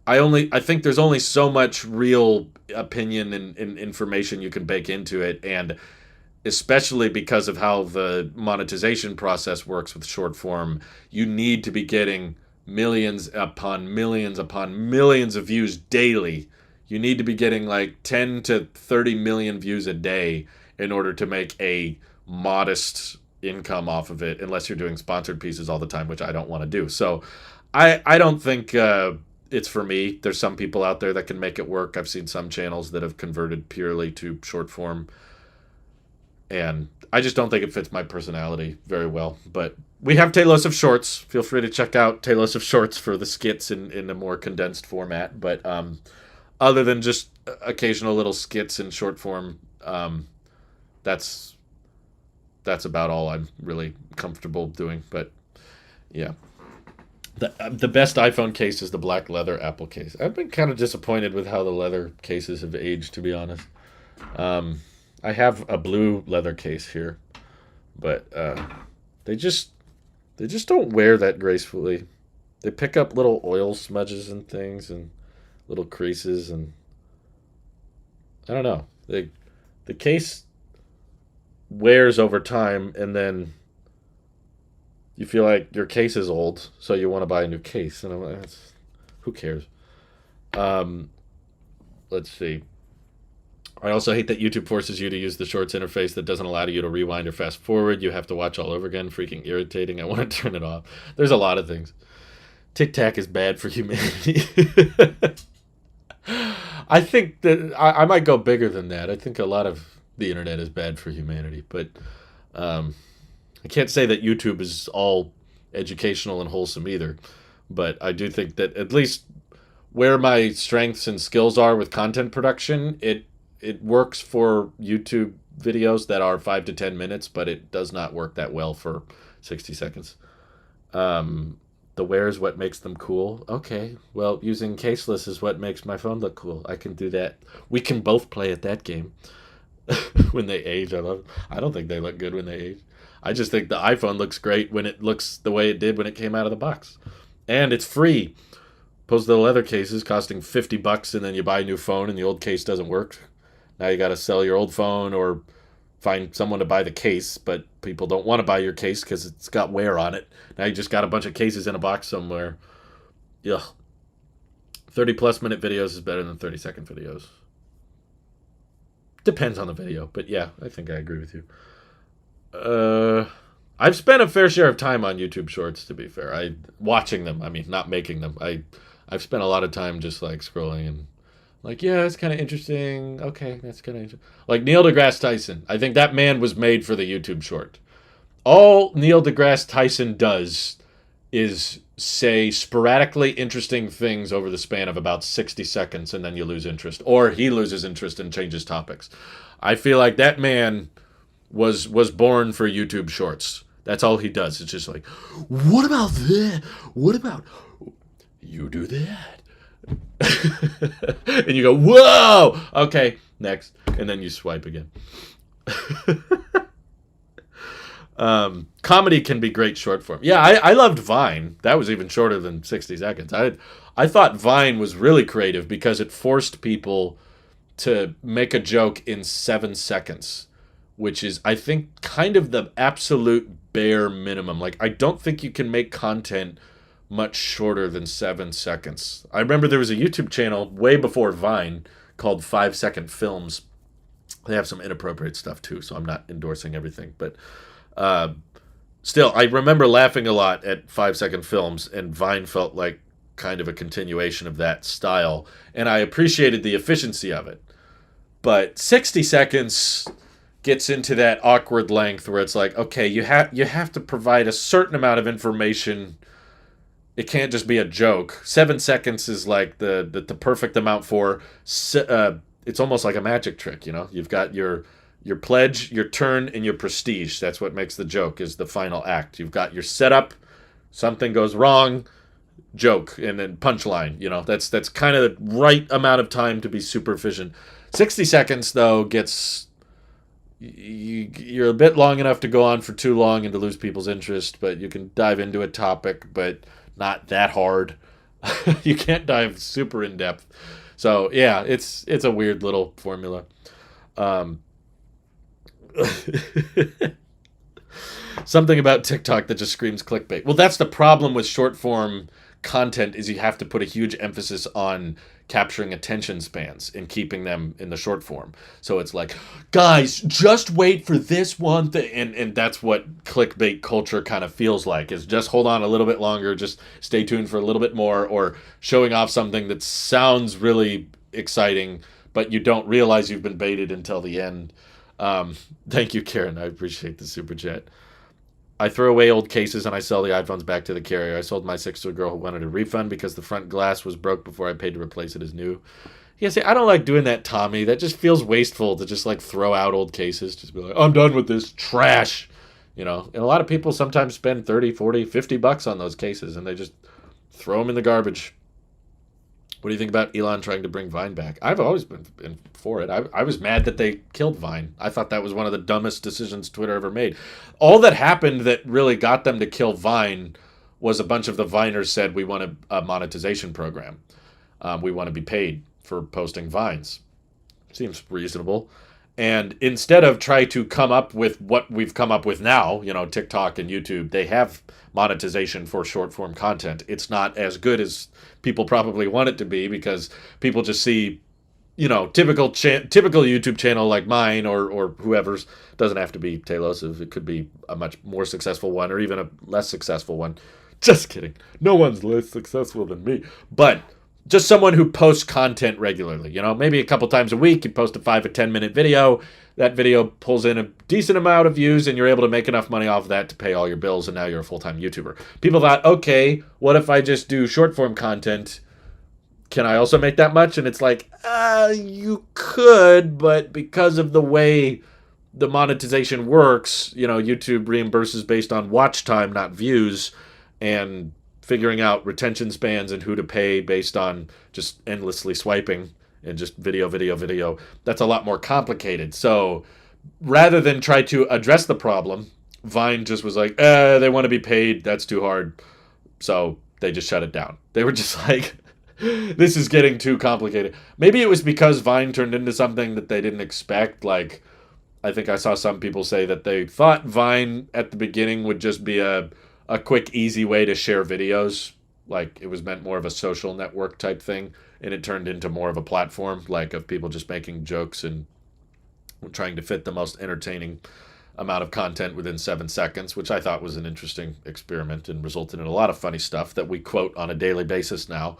I think there's only so much real opinion and information you can bake into it, and especially because of how the monetization process works with short form, you need to be getting millions upon millions of views daily. You need to be getting like 10 to 30 million views a day in order to make a modest income off of it, unless you're doing sponsored pieces all the time, which I don't want to do. So I don't think it's for me. There's some people out there that can make it work. I've seen some channels that have converted purely to short form, and I just don't think it fits my personality very well. But we have Tailosive Shorts. Feel free to check out Tailosive Shorts for the skits in a more condensed format. But other than just occasional little skits in short form, that's about all I'm really comfortable doing. But yeah. The best iPhone case is the black leather Apple case. I've been kind of disappointed with how the leather cases have aged, to be honest. I have a blue leather case here, but they just don't wear that gracefully. They pick up little oil smudges and things and little creases, and I don't know. The case wears over time, and then you feel like your case is old, so you want to buy a new case. And I'm like, who cares? Let's see. I also hate that YouTube forces you to use the Shorts interface that doesn't allow you to rewind or fast forward. You have to watch all over again. Freaking irritating. I want to turn it off. There's a lot of things. TikTok is bad for humanity. I think that I might go bigger than that. I think a lot of the internet is bad for humanity, but I can't say that YouTube is all educational and wholesome either, but I do think that at least where my strengths and skills are with content production, it works for YouTube videos that are 5 to 10 minutes, but it does not work that well for 60 seconds. The wear is what makes them cool. Okay, well, using caseless is what makes my phone look cool. I can do that. We can both play at that game. When they age, I don't think they look good when they age. I just think the iPhone looks great when it looks the way it did when it came out of the box. And it's free. Opposed to the leather cases costing $50, and then you buy a new phone and the old case doesn't work. Now you got to sell your old phone or find someone to buy the case, but people don't want to buy your case because it's got wear on it. Now you just got a bunch of cases in a box somewhere. Ugh. 30-plus minute videos is better than 30-second videos. Depends on the video, but yeah, I think I agree with you. I've spent a fair share of time on YouTube Shorts, to be fair. Watching them, I mean, not making them. I've spent a lot of time just like scrolling and like, yeah, it's kind of interesting. Okay, that's kind of interesting. Like Neil deGrasse Tyson. I think that man was made for the YouTube Short. All Neil deGrasse Tyson does is say sporadically interesting things over the span of about 60 seconds, and then you lose interest. Or he loses interest and changes topics. I feel like that man was born for YouTube Shorts. That's all he does. It's just like, what about that? What about you do that? And you go, whoa! Okay, next. And then you swipe again. Comedy can be great short form. Yeah, I loved Vine. That was even shorter than 60 seconds. I thought Vine was really creative because it forced people to make a joke in 7 seconds, which is, I think, kind of the absolute bare minimum. Like, I don't think you can make content much shorter than 7 seconds. I remember there was a YouTube channel way before Vine called 5-Second Films. They have some inappropriate stuff too, so I'm not endorsing everything. But still, I remember laughing a lot at 5-Second Films, and Vine felt like kind of a continuation of that style. And I appreciated the efficiency of it. But 60 seconds gets into that awkward length where it's like, okay, you have to provide a certain amount of information. It can't just be a joke. 7 seconds is like the perfect amount for. It's almost like a magic trick, you know. You've got your pledge, your turn, and your prestige. That's what makes the joke, is the final act. You've got your setup. Something goes wrong. joke and then punchline. You know, that's kind of the right amount of time to be super efficient. 60 seconds though gets you're a bit long enough to go on for too long and to lose people's interest, but you can dive into a topic, but not that hard. You can't dive super in depth. So yeah, it's a weird little formula. Um, Something about TikTok that just screams clickbait. Well, that's the problem with short form content is you have to put a huge emphasis on capturing attention spans and keeping them in the short form. So it's like, guys, just wait for this one thing. And that's what clickbait culture kind of feels like, is just hold on a little bit longer, just stay tuned for a little bit more, or showing off something that sounds really exciting, but you don't realize you've been baited until the end. Thank you, Karen. I appreciate the super chat. I throw away old cases and I sell the iPhones back to the carrier. I sold my 6 to a girl who wanted a refund because the front glass was broke before I paid to replace it as new. Yeah, see, I don't like doing that, Tommy. That just feels wasteful to just like throw out old cases. Just be like, I'm done with this trash. You know, and a lot of people sometimes spend 30, 40, 50 bucks on those cases and they just throw them in the garbage. What do you think about Elon trying to bring Vine back? I've always been for it. I was mad that they killed Vine. I thought that was one of the dumbest decisions Twitter ever made. All that happened that really got them to kill Vine was a bunch of the Viners said, we want a monetization program. We want to be paid for posting Vines. Seems reasonable. And instead of try to come up with what we've come up with now, you know, TikTok and YouTube, they have monetization for short form content. It's not as good as people probably want it to be because people just see, you know, typical YouTube channel like mine or whoever's. Doesn't have to be Tailosive. It could be a much more successful one or even a less successful one. Just kidding. No one's less successful than me. But just someone who posts content regularly. You know, maybe a couple times a week, you post a 5 or 10 minute video. That video pulls in a decent amount of views and you're able to make enough money off of that to pay all your bills, and now you're a full-time YouTuber. People thought, okay, what if I just do short-form content? Can I also make that much? And it's like, you could, but because of the way the monetization works, you know, YouTube reimburses based on watch time, not views, and figuring out retention spans and who to pay based on just endlessly swiping and just video. That's a lot more complicated. So rather than try to address the problem, Vine just was like, they want to be paid. That's too hard. So they just shut it down. They were just like, this is getting too complicated. Maybe it was because Vine turned into something that they didn't expect. Like, I think I saw some people say that they thought Vine at the beginning would just be a quick, easy way to share videos. Like, it was meant more of a social network type thing, and it turned into more of a platform, like, of people just making jokes and trying to fit the most entertaining amount of content within 7 seconds, which I thought was an interesting experiment and resulted in a lot of funny stuff that we quote on a daily basis now.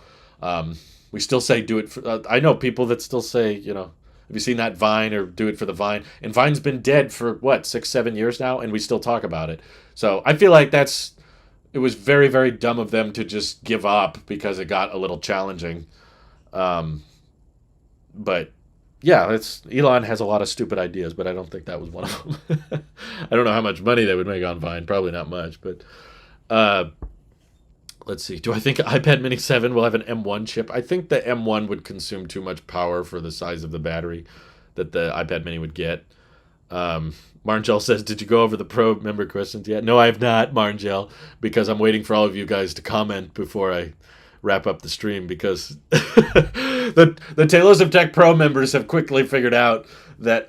We still say do it for... I know people that still say, you know, have you seen that Vine or do it for the Vine? And Vine's been dead for, 6-7 years now, and we still talk about it. So I feel like it was very, very dumb of them to just give up because it got a little challenging. But yeah, Elon has a lot of stupid ideas, but I don't think that was one of them. I don't know how much money they would make on Vine. Probably not much, but let's see. Do I think iPad Mini 7 will have an M1 chip? I think the M1 would consume too much power for the size of the battery that the iPad Mini would get. Marngel says, did you go over the Pro member questions yet? No, I have not, Marngel, because I'm waiting for all of you guys to comment before I wrap up the stream, because the Tailosive Tech Pro members have quickly figured out that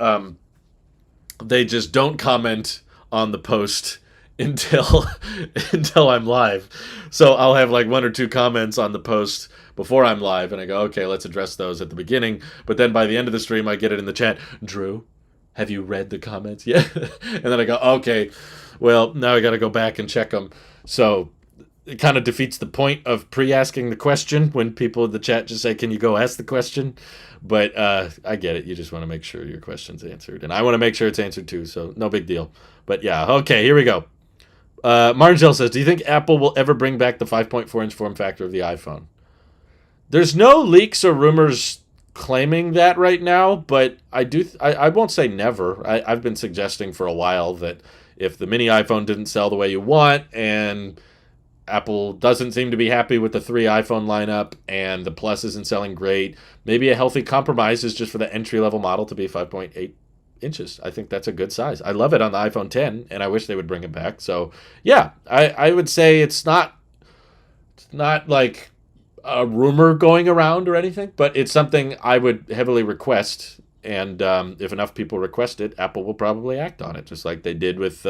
they just don't comment on the post until I'm live. So I'll have like 1 or 2 comments on the post before I'm live, and I go, okay, let's address those at the beginning. But then by the end of the stream, I get it in the chat. Drew, have you read the comments yet? And then I go, okay, well, now I got to go back and check them. So it kind of defeats the point of pre-asking the question when people in the chat just say, can you go ask the question? But I get it. You just want to make sure your question's answered. And I want to make sure it's answered too, so no big deal. But yeah, okay, here we go. Margel says, do you think Apple will ever bring back the 5.4-inch form factor of the iPhone? There's no leaks or rumors claiming that right now, but I won't say never. I've been suggesting for a while that if the mini iPhone didn't sell the way you want, and Apple doesn't seem to be happy with the 3 iPhone lineup, and the Plus isn't selling great. Maybe a healthy compromise is just for the entry-level model to be 5.8 inches. I think that's a good size. I love it on the iPhone 10, and I wish they would bring it back. So, yeah, I would say it's not like a rumor going around or anything, but it's something I would heavily request. And if enough people request it, Apple will probably act on it, just like they did with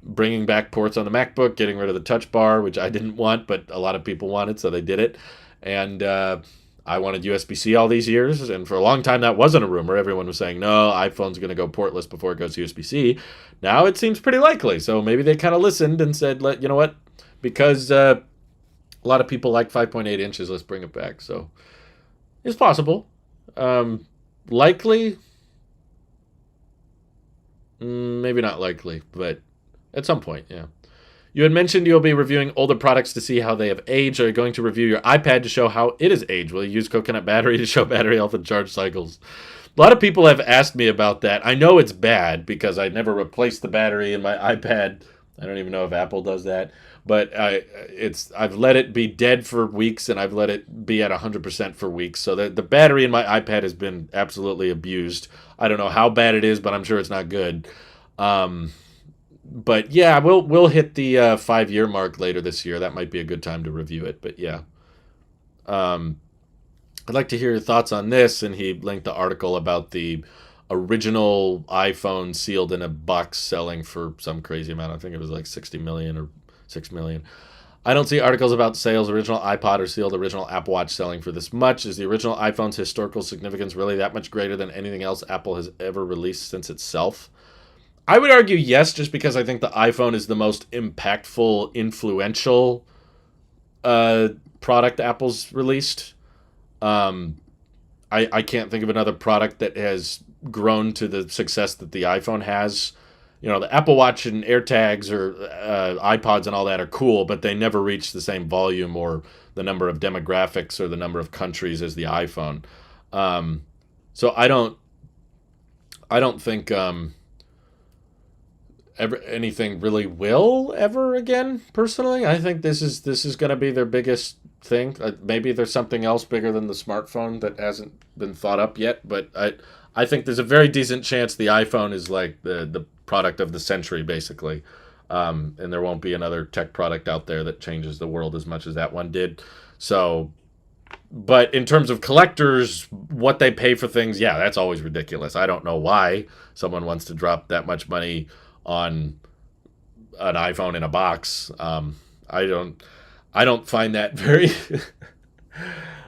bringing back ports on the MacBook, getting rid of the Touch Bar, which I didn't want, but a lot of people wanted, so they did it. And I wanted USB-C all these years, and for a long time that wasn't a rumor. Everyone was saying, no, iPhone's going to go portless before it goes USB-C. Now it seems pretty likely, so maybe they kind of listened and said, you know what, because a lot of people like 5.8 inches, let's bring it back. So it's possible. Likely? Maybe not likely, but at some point, yeah. You had mentioned you'll be reviewing older products to see how they have aged. Are you going to review your iPad to show how it has aged? Will you use coconut battery to show battery health and charge cycles? A lot of people have asked me about that. I know it's bad because I never replaced the battery in my iPad. I don't even know if Apple does that. But I've let it be dead for weeks, and I've let it be at 100% for weeks. So the battery in my iPad has been absolutely abused. I don't know how bad it is, but I'm sure it's not good. But yeah, we'll hit the 5-year mark later this year. That might be a good time to review it. But yeah, I'd like to hear your thoughts on this. And he linked the article about the original iPhone sealed in a box selling for some crazy amount. I think it was like 60 million or 6 million. I don't see articles about sales. Original iPod or sealed original Apple Watch selling for this much. Is the original iPhone's historical significance really that much greater than anything else Apple has ever released since itself? I would argue yes, just because I think the iPhone is the most impactful, influential product Apple's released. I can't think of another product that has grown to the success that the iPhone has. You know, the Apple Watch and AirTags or iPods and all that are cool, but they never reach the same volume or the number of demographics or the number of countries as the iPhone. So I don't think anything really will ever again. Personally, I think this is going to be their biggest thing. Maybe there's something else bigger than the smartphone that hasn't been thought up yet, but I think there's a very decent chance the iPhone is like the product of the century, basically. And there won't be another tech product out there that changes the world as much as that one did. So, but in terms of collectors, what they pay for things, yeah, that's always ridiculous. I don't know why someone wants to drop that much money on an iPhone in a box. I don't find that very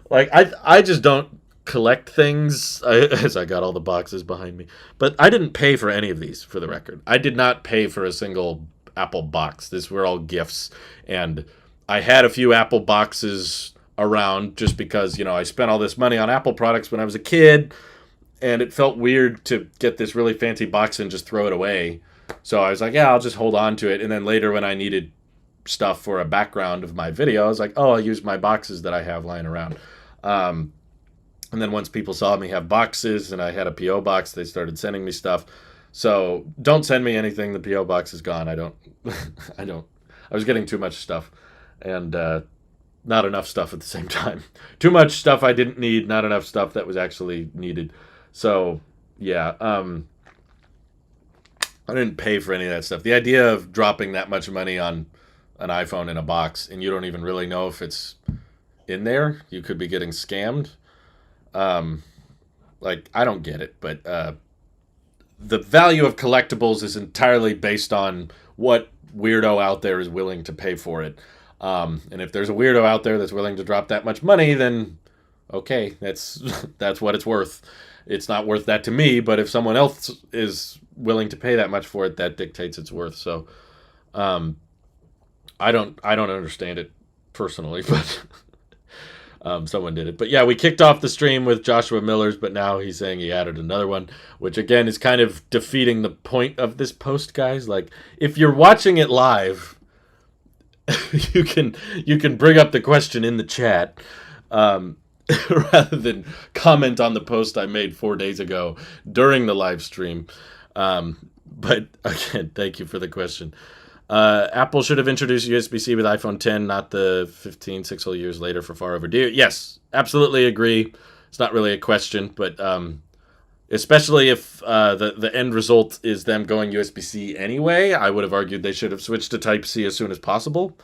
like I just don't collect things as I got all the boxes behind me. But I didn't pay for any of these, for the record. I did not pay for a single Apple box. These were all gifts, and I had a few Apple boxes around just because, you know, I spent all this money on Apple products when I was a kid, and it felt weird to get this really fancy box and just throw it away. So I was like, yeah, I'll just hold on to it. And then later when I needed stuff for a background of my video, I was like, oh, I'll use my boxes that I have lying around. And then once people saw me have boxes and I had a P.O. box, they started sending me stuff. So don't send me anything. The P.O. box is gone. I was getting too much stuff and not enough stuff at the same time. Too much stuff I didn't need, not enough stuff that was actually needed. So, yeah, I didn't pay for any of that stuff. The idea of dropping that much money on an iPhone in a box and you don't even really know if it's in there, you could be getting scammed. Like, I don't get it, but the value of collectibles is entirely based on what weirdo out there is willing to pay for it. And if there's a weirdo out there that's willing to drop that much money, then okay, that's what it's worth. It's not worth that to me, but if someone else is willing to pay that much for it, that dictates its worth. So I don't understand it personally, but someone did it. But yeah, we kicked off the stream with Joshua Miller's, but now he's saying he added another one, which again is kind of defeating the point of this post, guys. Like, if you're watching it live, you can bring up the question in the chat rather than comment on the post I made 4 days ago during the live stream. But again, thank you for the question. Apple should have introduced USB-C with iPhone 10, not the 15, 6 whole years later for far overdue. Yes, absolutely agree. It's not really a question, but especially if the end result is them going USB-C anyway, I would have argued they should have switched to Type-C as soon as possible.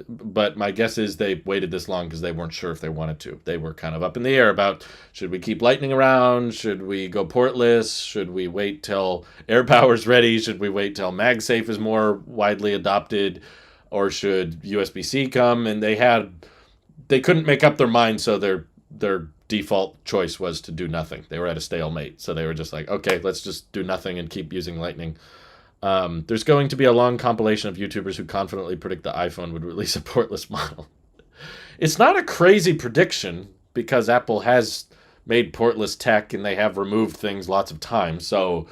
But my guess is they waited this long because they weren't sure if they wanted to. They were kind of up in the air about, should we keep Lightning around? Should we go portless? Should we wait till AirPower's ready? Should we wait till MagSafe is more widely adopted? Or should USB-C come? And they couldn't make up their mind, so their default choice was to do nothing. They were at a stalemate. So they were just like, okay, let's just do nothing and keep using Lightning. There's going to be a long compilation of YouTubers who confidently predict the iPhone would release a portless model. It's not a crazy prediction because Apple has made portless tech and they have removed things lots of times. So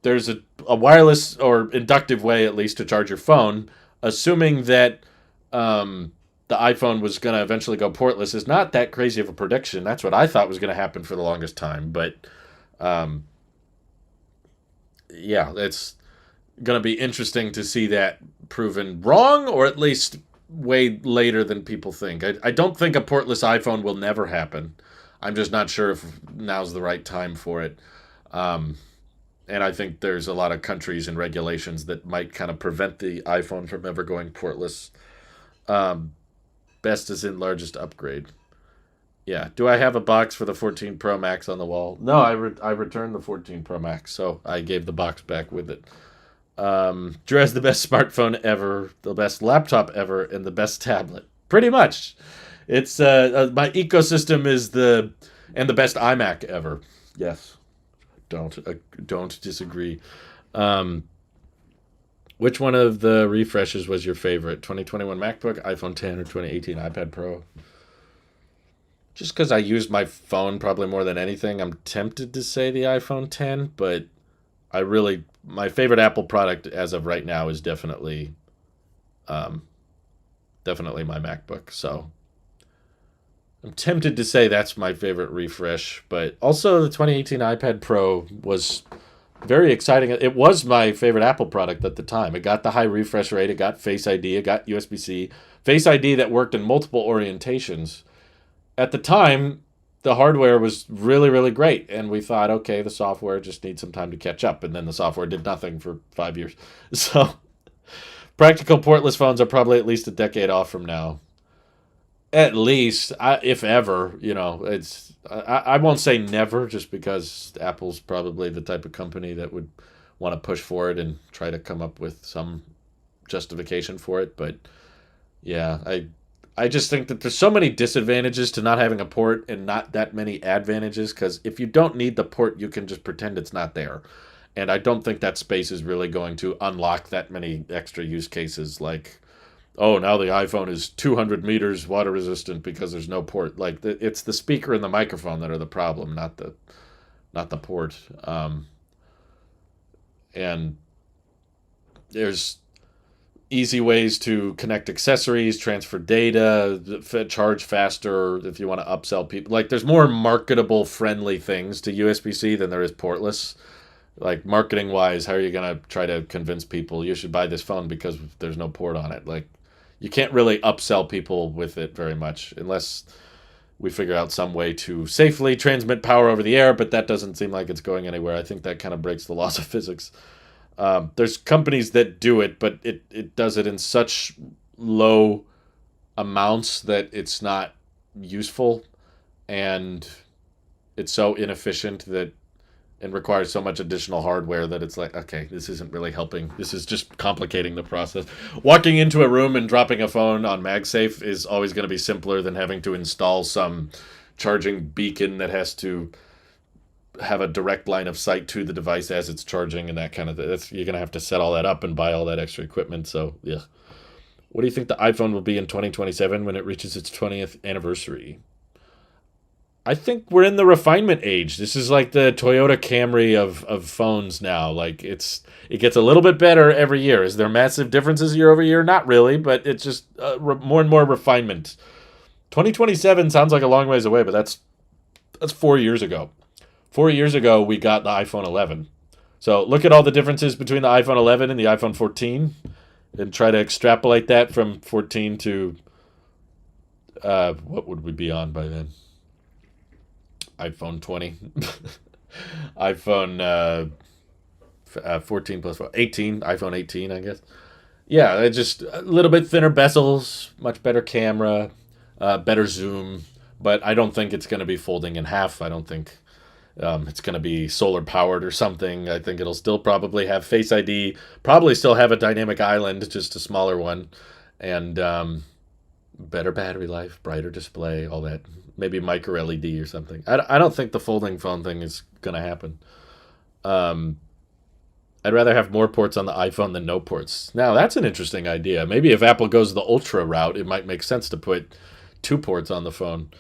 there's a wireless or inductive way, at least, to charge your phone. Assuming that the iPhone was going to eventually go portless is not that crazy of a prediction. That's what I thought was going to happen for the longest time. But yeah, it's going to be interesting to see that proven wrong, or at least way later than people think. I don't think a portless iPhone will never happen. I'm just not sure if now's the right time for it. And I think there's a lot of countries and regulations that might kind of prevent the iPhone from ever going portless. Best is in largest upgrade. Yeah. Do I have a box for the 14 Pro Max on the wall? No, I returned the 14 Pro Max, so I gave the box back with it. Drew has the best smartphone ever, the best laptop ever, and the best tablet. Pretty much. It's my ecosystem is the best iMac ever. Yes. Don't disagree. Which one of the refreshes was your favorite? 2021 MacBook, iPhone 10, or 2018 iPad Pro? Just because I used my phone probably more than anything, I'm tempted to say the iPhone 10, but my favorite Apple product as of right now is definitely my MacBook. So I'm tempted to say that's my favorite refresh, but also the 2018 iPad Pro was very exciting. It was my favorite Apple product at the time. It got the high refresh rate. It got Face ID. It got USB-C. Face ID that worked in multiple orientations. At the time, the hardware was really, really great. And we thought, okay, the software just needs some time to catch up. And then the software did nothing for 5 years. So practical portless phones are probably at least a decade off from now. At least, if ever, I won't say never just because Apple's probably the type of company that would want to push for it and try to come up with some justification for it. But yeah, I just think that there's so many disadvantages to not having a port and not that many advantages, because if you don't need the port, you can just pretend it's not there. And I don't think that space is really going to unlock that many extra use cases like, oh, now the iPhone is 200 meters water resistant because there's no port. Like, it's the speaker and the microphone that are the problem, not the port. And there's easy ways to connect accessories, transfer data, charge faster if you want to upsell people. Like, there's more marketable friendly things to USB-C than there is portless. Like, marketing wise, how are you going to try to convince people you should buy this phone because there's no port on it? Like, you can't really upsell people with it very much unless we figure out some way to safely transmit power over the air, but that doesn't seem like it's going anywhere. I think that kind of breaks the laws of physics. There's companies that do it, but it does it in such low amounts that it's not useful, and it's so inefficient that and requires so much additional hardware that it's like, okay, this isn't really helping. This is just complicating the process. Walking into a room and dropping a phone on MagSafe is always going to be simpler than having to install some charging beacon that has to have a direct line of sight to the device as it's charging and that kind of thing. You're going to have to set all that up and buy all that extra equipment. So, yeah. What do you think the iPhone will be in 2027 when it reaches its 20th anniversary? I think we're in the refinement age. This is like the Toyota Camry of phones now. Like, it gets a little bit better every year. Is there massive differences year over year? Not really, but it's just more and more refinement. 2027 sounds like a long ways away, but that's 4 years ago. 4 years ago, we got the iPhone 11. So look at all the differences between the iPhone 11 and the iPhone 14, and try to extrapolate that from 14 to what would we be on by then? iPhone 20, iPhone 14 plus 4, 18, iPhone 18, I guess. Yeah, it's just a little bit thinner bezels, much better camera, better zoom, but I don't think it's going to be folding in half. I don't think it's going to be solar powered or something. I think it'll still probably have Face ID, probably still have a dynamic island, just a smaller one, and better battery life, brighter display, all that. Maybe micro LED or something. I don't think the folding phone thing is going to happen. I'd rather have more ports on the iPhone than no ports. Now, that's an interesting idea. Maybe if Apple goes the Ultra route, it might make sense to put 2 ports on the phone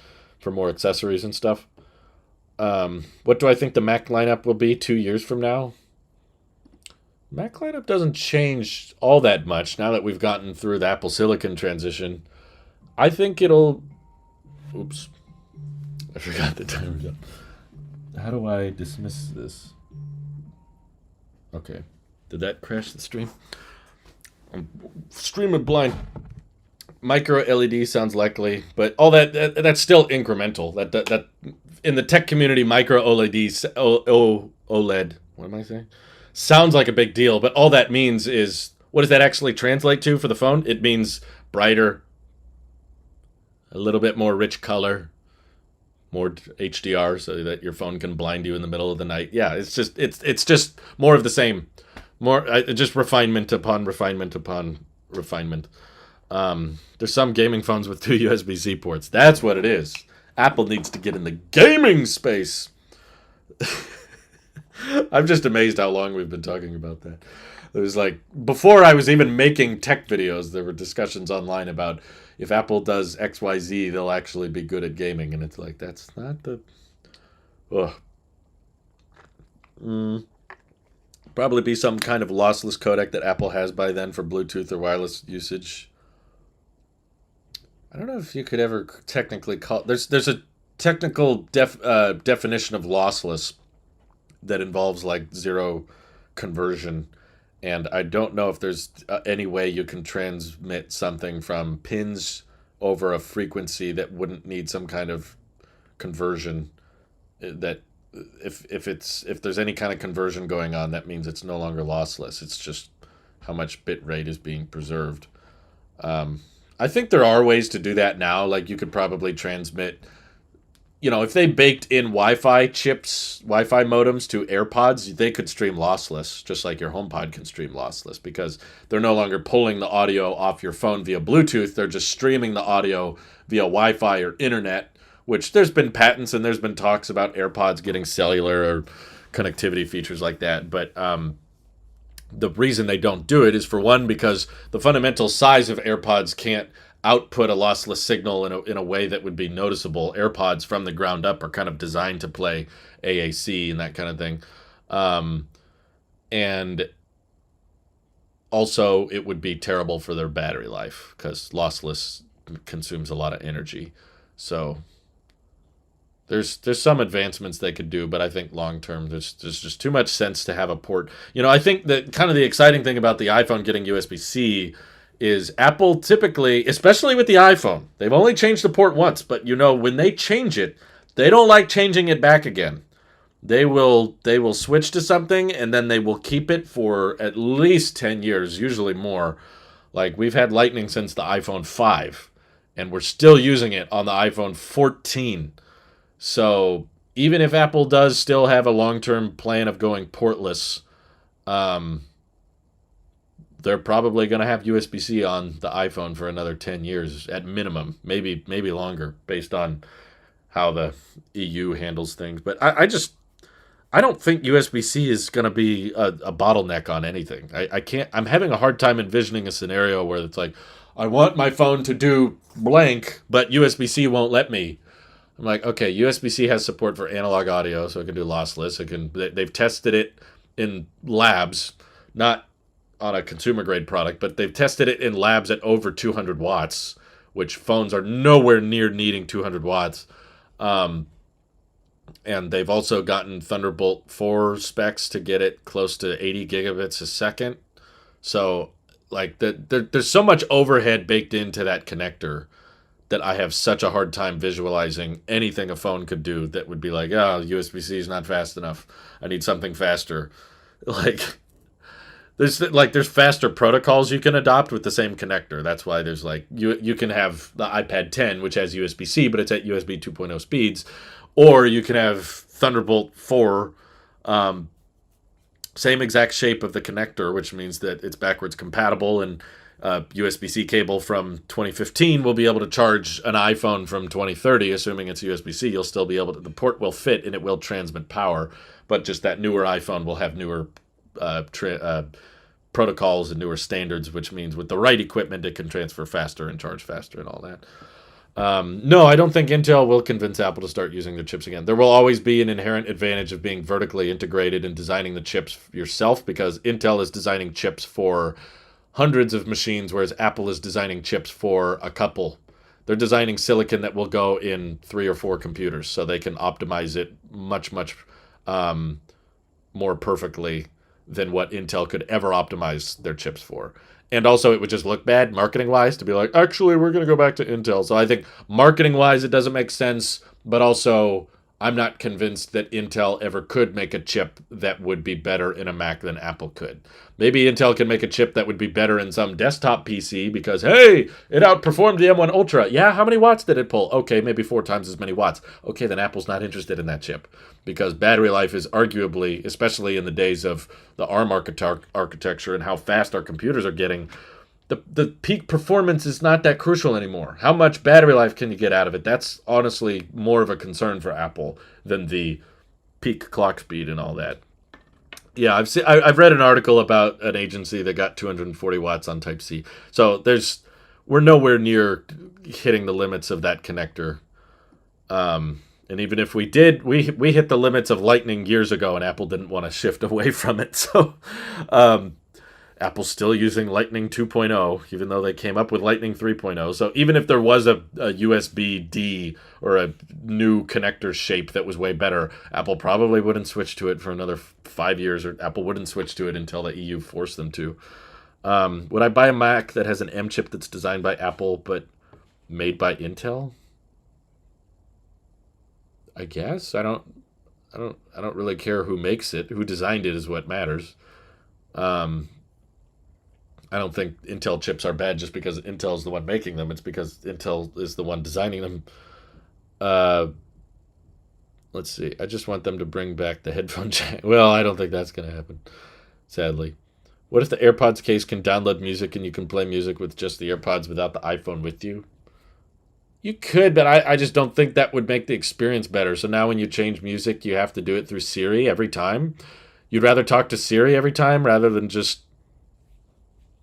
for more accessories and stuff. What do I think the Mac lineup will be 2 years from now? Mac lineup doesn't change all that much now that we've gotten through the Apple Silicon transition. I think it'll... Oops. I forgot the timer's up. How do I dismiss this? Okay. Did that crash the stream? I'm streaming blind. Micro LED sounds likely, but all that's still incremental. That in the tech community, micro LEDs, OLED. What am I saying? Sounds like a big deal, but all that means is, what does that actually translate to for the phone? It means brighter, a little bit more rich color, more HDR, so that your phone can blind you in the middle of the night. Yeah, it's just more of the same, more just refinement upon refinement upon refinement. There's some gaming phones with 2 USB-C ports. That's what it is. Apple needs to get in the gaming space. I'm just amazed how long we've been talking about that. It was like, before I was even making tech videos, there were discussions online about if Apple does XYZ, they'll actually be good at gaming. And it's like, that's not the... Ugh. Probably be some kind of lossless codec that Apple has by then for Bluetooth or wireless usage. I don't know if you could ever technically call... There's a technical definition of lossless that involves like zero conversion. And I don't know if there's any way you can transmit something from pins over a frequency that wouldn't need some kind of conversion. That if there's any kind of conversion going on, that means it's no longer lossless. It's just how much bit rate is being preserved. I think there are ways to do that now. Like you could probably transmit, if they baked in Wi-Fi chips, Wi-Fi modems to AirPods, they could stream lossless, just like your HomePod can stream lossless, because they're no longer pulling the audio off your phone via Bluetooth. They're just streaming the audio via Wi-Fi or internet, which there's been patents and there's been talks about AirPods getting cellular or connectivity features like that. But the reason they don't do it is, for one, because the fundamental size of AirPods can't output a lossless signal in a way that would be noticeable. AirPods from the ground up are kind of designed to play AAC and that kind of thing. And also it would be terrible for their battery life because lossless consumes a lot of energy. So there's some advancements they could do, but I think long term there's just too much sense to have a port. I think that kind of the exciting thing about the iPhone getting USB-C is Apple typically, especially with the iPhone, they've only changed the port once, but when they change it, they don't like changing it back again. They will switch to something and then they will keep it for at least 10 years, usually more. Like we've had Lightning since the iPhone 5 and we're still using it on the iPhone 14. So even if Apple does still have a long-term plan of going portless, they're probably going to have USB-C on the iPhone for another 10 years at minimum, maybe longer, based on how the EU handles things. But I don't think USB-C is going to be a bottleneck on anything. I'm having a hard time envisioning a scenario where it's like, I want my phone to do blank, but USB-C won't let me. I'm like, okay, USB-C has support for analog audio, so it can do lossless. They've tested it in labs, not on a consumer grade product, but they've tested it in labs at over 200 watts, which phones are nowhere near needing 200 watts. And and they've also gotten Thunderbolt 4 specs to get it close to 80 gigabits a second. So, like, there's so much overhead baked into that connector that I have such a hard time visualizing anything a phone could do that would be like, oh, USB-C is not fast enough. I need something faster. Like, there's faster protocols you can adopt with the same connector. That's why there's like you can have the iPad 10, which has USB-C, but it's at USB 2.0 speeds, or you can have Thunderbolt 4, same exact shape of the connector, which means that it's backwards compatible, and USB-C cable from 2015 will be able to charge an iPhone from 2030, assuming it's USB-C. You'll still be able to, the port will fit and it will transmit power, but just that newer iPhone will have newer protocols and newer standards, which means with the right equipment, it can transfer faster and charge faster and all that. No, I don't think Intel will convince Apple to start using their chips again. There will always be an inherent advantage of being vertically integrated and designing the chips yourself, because Intel is designing chips for hundreds of machines, whereas Apple is designing chips for a couple. They're designing silicon that will go in 3 or 4 computers, so they can optimize it much, much more perfectly than what Intel could ever optimize their chips for. And also, it would just look bad marketing-wise to be like, actually, we're going to go back to Intel. So I think marketing-wise, it doesn't make sense, but also I'm not convinced that Intel ever could make a chip that would be better in a Mac than Apple could. Maybe Intel can make a chip that would be better in some desktop PC because, hey, it outperformed the M1 Ultra. Yeah, how many watts did it pull? Okay, maybe 4 times as many watts. Okay, then Apple's not interested in that chip because battery life is arguably, especially in the days of the ARM architecture and how fast our computers are getting, the peak performance is not that crucial anymore. How much battery life can you get out of it? That's honestly more of a concern for Apple than the peak clock speed and all that. Yeah, I've read an article about an agency that got 240 watts on Type-C. So we're nowhere near hitting the limits of that connector. And even if we did, we hit the limits of Lightning years ago, and Apple didn't want to shift away from it. So Apple's still using Lightning 2.0, even though they came up with Lightning 3.0. So even if there was a USB-D or a new connector shape that was way better, Apple probably wouldn't switch to it for another 5 years, or Apple wouldn't switch to it until the EU forced them to. Would I buy a Mac that has an M chip that's designed by Apple but made by Intel? I guess. I don't really care who makes it. Who designed it is what matters. I don't think Intel chips are bad just because Intel is the one making them. It's because Intel is the one designing them. Let's see. I just want them to bring back the headphone jack. Well, I don't think that's going to happen, sadly. What if the AirPods case can download music and you can play music with just the AirPods without the iPhone with you? You could, but I just don't think that would make the experience better. So now when you change music, you have to do it through Siri every time. You'd rather talk to Siri every time rather than just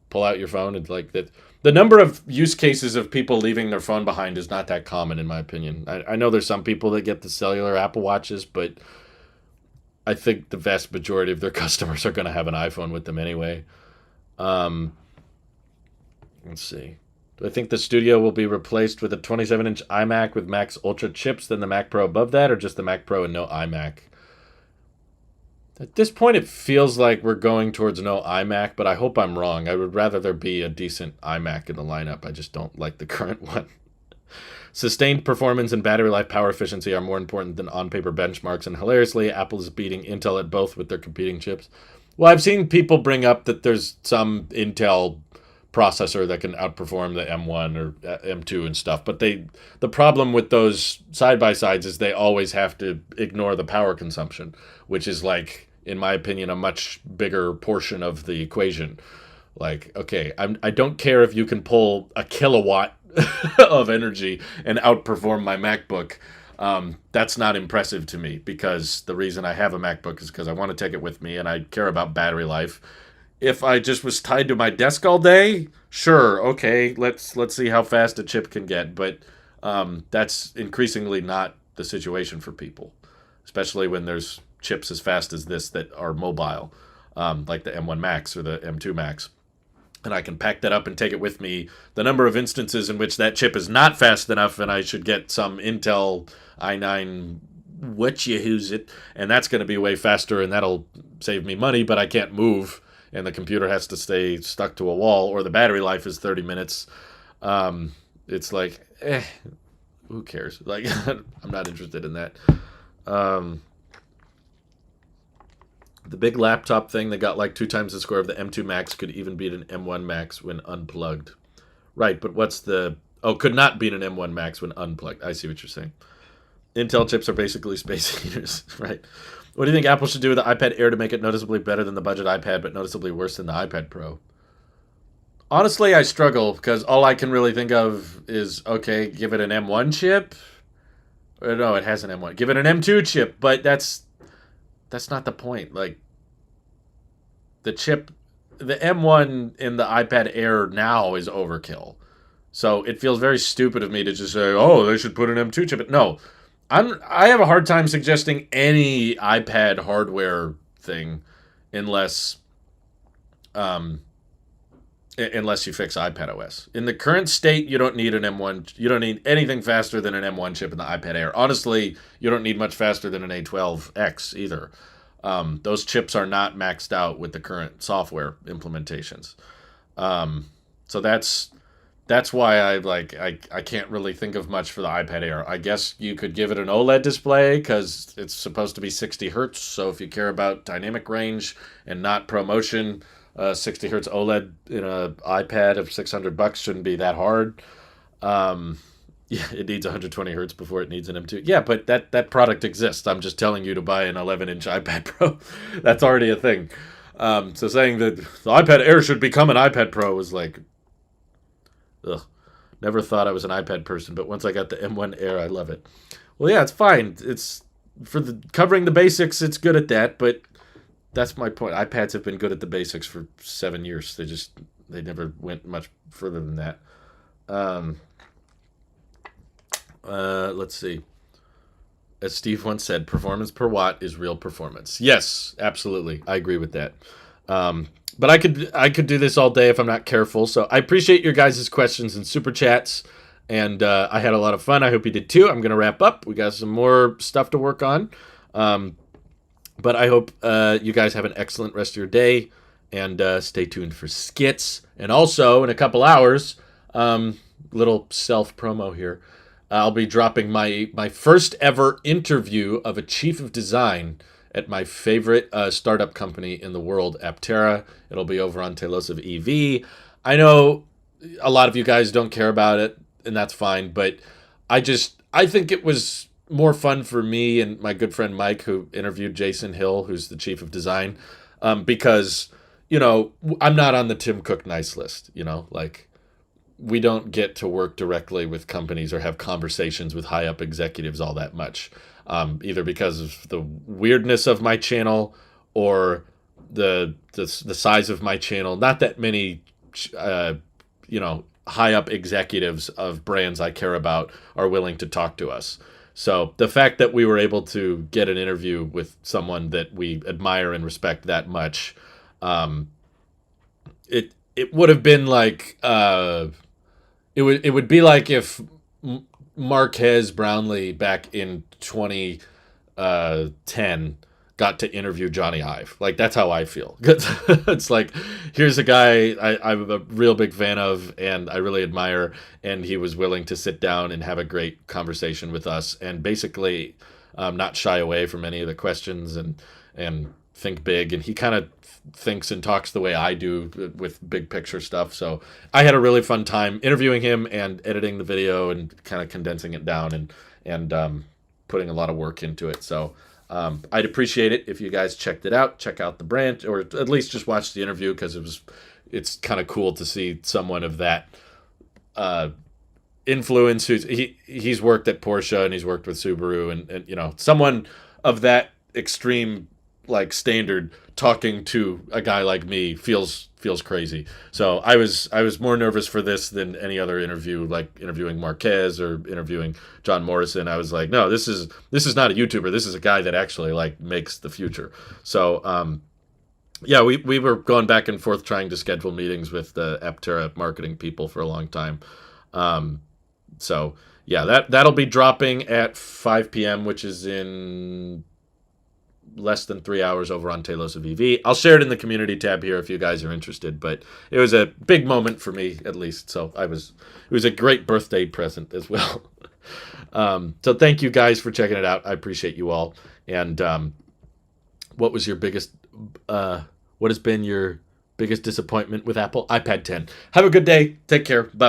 pull out your phone. And like that, the number of use cases of people leaving their phone behind is not that common, in my opinion. I know there's some people that get the cellular Apple Watches, but I think the vast majority of their customers are going to have an iPhone with them anyway. Let's see. Do I think the Studio will be replaced with a 27-inch iMac with Mac's Ultra chips than the Mac Pro above that, or just the Mac Pro and no iMac? At this point, it feels like we're going towards no iMac, but I hope I'm wrong. I would rather there be a decent iMac in the lineup. I just don't like the current one. Sustained performance and battery life power efficiency are more important than on-paper benchmarks, and hilariously, Apple is beating Intel at both with their competing chips. Well, I've seen people bring up that there's some Intel processor that can outperform the M1 or M2 and stuff, but the problem with those side-by-sides is they always have to ignore the power consumption, which is like, in my opinion, a much bigger portion of the equation. Like, okay, I don't care if you can pull a kilowatt of energy and outperform my MacBook. That's not impressive to me, because the reason I have a MacBook is because I want to take it with me and I care about battery life. If I just was tied to my desk all day, sure, okay, let's see how fast a chip can get. But that's increasingly not the situation for people, especially when there's chips as fast as this that are mobile, like the M1 Max or the M2 Max. And I can pack that up and take it with me. The number of instances in which that chip is not fast enough and I should get some Intel i9 what you use it, and that's going to be way faster, and that'll save me money, but I can't move, and the computer has to stay stuck to a wall, or the battery life is 30 minutes. It's like, who cares? Like, I'm not interested in that. Um, the big laptop thing that got like 2 times the score of the M2 Max could even beat an M1 Max when unplugged. Right, but what's the... Oh, could not beat an M1 Max when unplugged. I see what you're saying. Intel chips are basically space heaters, right? What do you think Apple should do with the iPad Air to make it noticeably better than the budget iPad, but noticeably worse than the iPad Pro? Honestly, I struggle because all I can really think of is, okay, give it an M1 chip. Or no, it has an M1. Give it an M2 chip, but that's not the point. Like, the chip, the M1 in the iPad Air now is overkill. So it feels very stupid of me to just say, oh, they should put an M2 chip. No, I have a hard time suggesting any iPad hardware thing unless unless you fix iPad OS. In the current state, you don't need an M1. You don't need anything faster than an M1 chip in the iPad Air. Honestly, you don't need much faster than an A12X either. Those chips are not maxed out with the current software implementations. So that's why I can't really think of much for the iPad Air. I guess you could give it an OLED display because it's supposed to be 60 hertz. So if you care about dynamic range and not ProMotion, 60 hertz OLED in an iPad of $600 shouldn't be that hard. Yeah, it needs 120 hertz before it needs an M2. Yeah, but that product exists. I'm just telling you to buy an 11-inch iPad Pro. That's already a thing. So saying that the iPad Air should become an iPad Pro was like, ugh. Never thought I was an iPad person, but once I got the M1 Air, I love it. Well, yeah, it's fine. It's for covering the basics. It's good at that, but that's my point. iPads have been good at the basics for 7 years. They never went much further than that. Let's see. As Steve once said, performance per watt is real performance. Yes, absolutely. I agree with that. But I could do this all day if I'm not careful. So I appreciate your guys' questions and super chats. And I had a lot of fun. I hope you did too. I'm going to wrap up. We got some more stuff to work on. But I hope you guys have an excellent rest of your day. And stay tuned for skits. And also, in a couple hours, little self-promo here, I'll be dropping my first ever interview of a chief of design at my favorite startup company in the world, Aptera. It'll be over on Tailosive EV. I know a lot of you guys don't care about it, and that's fine, but I think it was more fun for me and my good friend Mike, who interviewed Jason Hill, who's the chief of design, because, I'm not on the Tim Cook nice list, like, we don't get to work directly with companies or have conversations with high up executives all that much, either because of the weirdness of my channel or the size of my channel. Not that many, high up executives of brands I care about are willing to talk to us. So the fact that we were able to get an interview with someone that we admire and respect that much, it would have been like, it would be like if Marquez Brownlee back in 2010 got to interview Johnny Ive. Like, that's how I feel. It's like, here's a guy I'm a real big fan of and I really admire, and he was willing to sit down and have a great conversation with us and basically not shy away from any of the questions and think big. And he kind of thinks and talks the way I do with big picture stuff. So I had a really fun time interviewing him and editing the video and kind of condensing it down and putting a lot of work into it. So I'd appreciate it if you guys checked it out, check out the brand, or at least just watch the interview, because it's kind of cool to see someone of that influence. He's worked at Porsche and he's worked with Subaru and someone of that extreme like standard talking to a guy like me feels crazy. So I was more nervous for this than any other interview, like interviewing Marquez or interviewing John Morrison. I was like, no, this is not a YouTuber. This is a guy that actually like makes the future. So yeah, we were going back and forth trying to schedule meetings with the Aptera marketing people for a long time. So Yeah, that'll be dropping at 5 p.m., which is in less than 3 hours over on Tailosive EV. I'll share it in the community tab here if you guys are interested. But it was a big moment for me, at least. So it was a great birthday present as well. So thank you guys for checking it out. I appreciate you all. And what was your biggest? What has been your biggest disappointment with Apple? iPad 10. Have a good day. Take care. Bye.